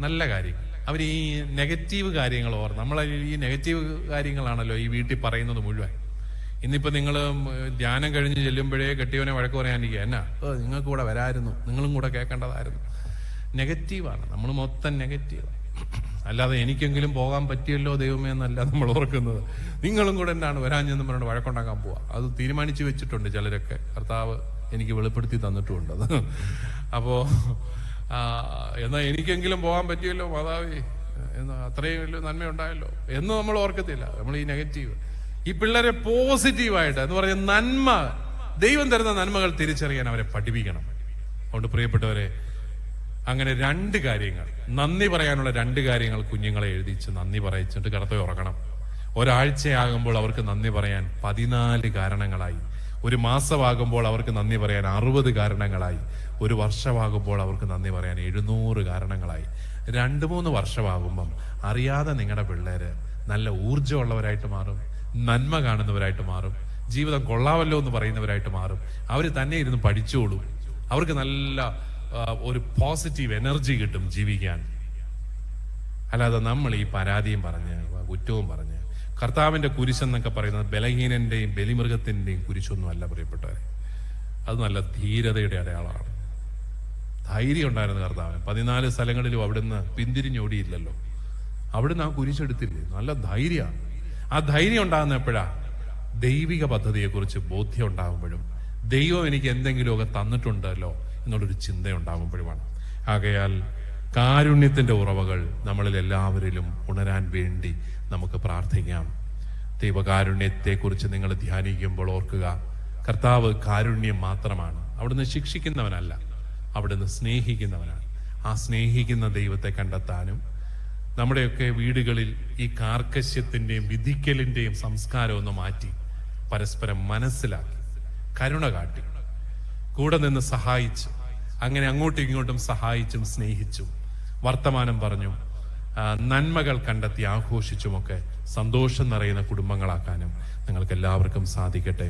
നല്ല കാര്യങ്ങൾ. അവർ ഈ നെഗറ്റീവ് കാര്യങ്ങൾ നമ്മളെ ഈ നെഗറ്റീവ് കാര്യങ്ങളാണല്ലോ ഈ വീട്ടിൽ പറയുന്നത് മുഴുവൻ. ഇന്നിപ്പോ നിങ്ങൾ ധ്യാനം കഴിഞ്ഞ് ചെല്ലുമ്പോഴേ കെട്ടിയവനെ വഴക്ക് പറയാനിരിക്കുക, എന്നാ നിങ്ങൾക്ക് കൂടെ വരായിരുന്നു, നിങ്ങളും കൂടെ കേൾക്കേണ്ടതായിരുന്നു. നെഗറ്റീവാണ്, നമ്മൾ മൊത്തം നെഗറ്റീവാണ്. അല്ലാതെ എനിക്കെങ്കിലും പോകാൻ പറ്റിയല്ലോ ദൈവമേ എന്നല്ല നമ്മൾ ഓർക്കുന്നത്. നിങ്ങളും കൂടെ എന്നാണ് വരാഞ്ഞെന്ന് പറഞ്ഞിട്ട് വഴക്കുണ്ടാക്കാൻ പോവാ. അത് തീരുമാനിച്ചു വെച്ചിട്ടുണ്ട് ചിലരൊക്കെ, കർത്താവ് എനിക്ക് വെളിപ്പെടുത്തി തന്നിട്ടുമുണ്ട് അത്. അപ്പോ എന്നാ എനിക്കെങ്കിലും പോകാൻ പറ്റിയല്ലോ മാതാവേ, എന്ന് അത്രയും വലിയ നന്മയുണ്ടായല്ലോ എന്ന് നമ്മൾ ഓർക്കത്തില്ല. നമ്മൾ ഈ നെഗറ്റീവ്, ഈ പിള്ളേരെ പോസിറ്റീവായിട്ട് എന്ന് പറഞ്ഞ നന്മ, ദൈവം തരുന്ന നന്മകൾ തിരിച്ചറിയാൻ അവരെ പഠിപ്പിക്കണം. അതുകൊണ്ട് പ്രിയപ്പെട്ടവരെ, അങ്ങനെ 2 കാര്യങ്ങൾ, നന്ദി പറയാനുള്ള 2 കാര്യങ്ങൾ കുഞ്ഞുങ്ങളെ എഴുതിച്ച് നന്ദി പറയിച്ചിട്ട് കിടത്തി ഉറക്കണം. ഒരാഴ്ചയാകുമ്പോൾ അവർക്ക് നന്ദി പറയാൻ 14 കാരണങ്ങളായി. ഒരു മാസമാകുമ്പോൾ അവർക്ക് നന്ദി പറയാൻ 60 കാരണങ്ങളായി. ഒരു വർഷമാകുമ്പോൾ അവർക്ക് നന്ദി പറയാൻ 700 കാരണങ്ങളായി. 2-3 വർഷമാകുമ്പം അറിയാതെ നിങ്ങളുടെ പിള്ളേര് നല്ല ഊർജ്ജമുള്ളവരായിട്ട് മാറും, നന്മ കാണുന്നവരായിട്ട് മാറും, ജീവിതം കൊള്ളാമല്ലോ എന്ന് പറയുന്നവരായിട്ട് മാറും. അവർ തന്നെ ഇരുന്ന് പഠിച്ചോളും. അവർക്ക് നല്ല ഒരു പോസിറ്റീവ് എനർജി കിട്ടും ജീവിക്കാൻ. അല്ലാതെ നമ്മൾ ഈ പരാതിയും പറഞ്ഞ് കുറ്റവും പറഞ്ഞ്, കർത്താവിന്റെ കുരിശെന്നൊക്കെ പറയുന്നത് ബലഹീനന്റെയും ബലിമൃഗത്തിന്റെയും കുരിശൊന്നും അല്ല പ്രിയപ്പെട്ടവരെ. അത് നല്ല ധീരതയുടെ അടയാളമാണ്. ധൈര്യം ഉണ്ടായിരുന്നു കർത്താവിന്. 14 സ്ഥലങ്ങളിലും അവിടുന്ന് പിന്തിരിഞ്ഞോടിയില്ലല്ലോ. അവിടുന്ന് ആ കുരിശെടുത്തില്ലേ, നല്ല ധൈര്യമാണ്. ആ ധൈര്യം ഉണ്ടാകുന്ന എപ്പോഴാ? ദൈവിക പദ്ധതിയെക്കുറിച്ച് ബോധ്യം ഉണ്ടാകുമ്പോഴും, ദൈവം എനിക്ക് എന്തെങ്കിലുമൊക്കെ തന്നിട്ടുണ്ടല്ലോ എന്നുള്ളൊരു ചിന്തയുണ്ടാകുമ്പോഴുമാണ്. ആകയാൽ കാരുണ്യത്തിന്റെ ഉറവകൾ നമ്മളിൽ എല്ലാവരിലും ഉണരാൻ വേണ്ടി നമുക്ക് പ്രാർത്ഥിക്കാം. ദൈവകാരുണ്യത്തെക്കുറിച്ച് നിങ്ങൾ ധ്യാനിക്കുമ്പോൾ ഓർക്കുക, കർത്താവ് കാരുണ്യം മാത്രമാണ്. അവിടുന്ന് ശിക്ഷിക്കുന്നവനല്ല, അവിടുന്ന് സ്നേഹിക്കുന്നവനാണ്. ആ സ്നേഹിക്കുന്ന ദൈവത്തെ കണ്ടെത്താനും നമ്മുടെയൊക്കെ വീടുകളിൽ ഈ കാർക്കശ്യത്തിന്റെയും വിധിക്കലിന്റെയും സംസ്കാരം ഒന്ന് മാറ്റി പരസ്പരം മനസ്സിലാക്കി കരുണ കാട്ടി കൂടെ നിന്ന് സഹായിച്ചു, അങ്ങനെ അങ്ങോട്ടും ഇങ്ങോട്ടും സഹായിച്ചും സ്നേഹിച്ചും വർത്തമാനം പറഞ്ഞും നന്മകൾ കണ്ടെത്തി ആഘോഷിച്ചുമൊക്കെ സന്തോഷം നിറയുന്ന കുടുംബങ്ങളാക്കാനും നിങ്ങൾക്ക് എല്ലാവർക്കും സാധിക്കട്ടെ.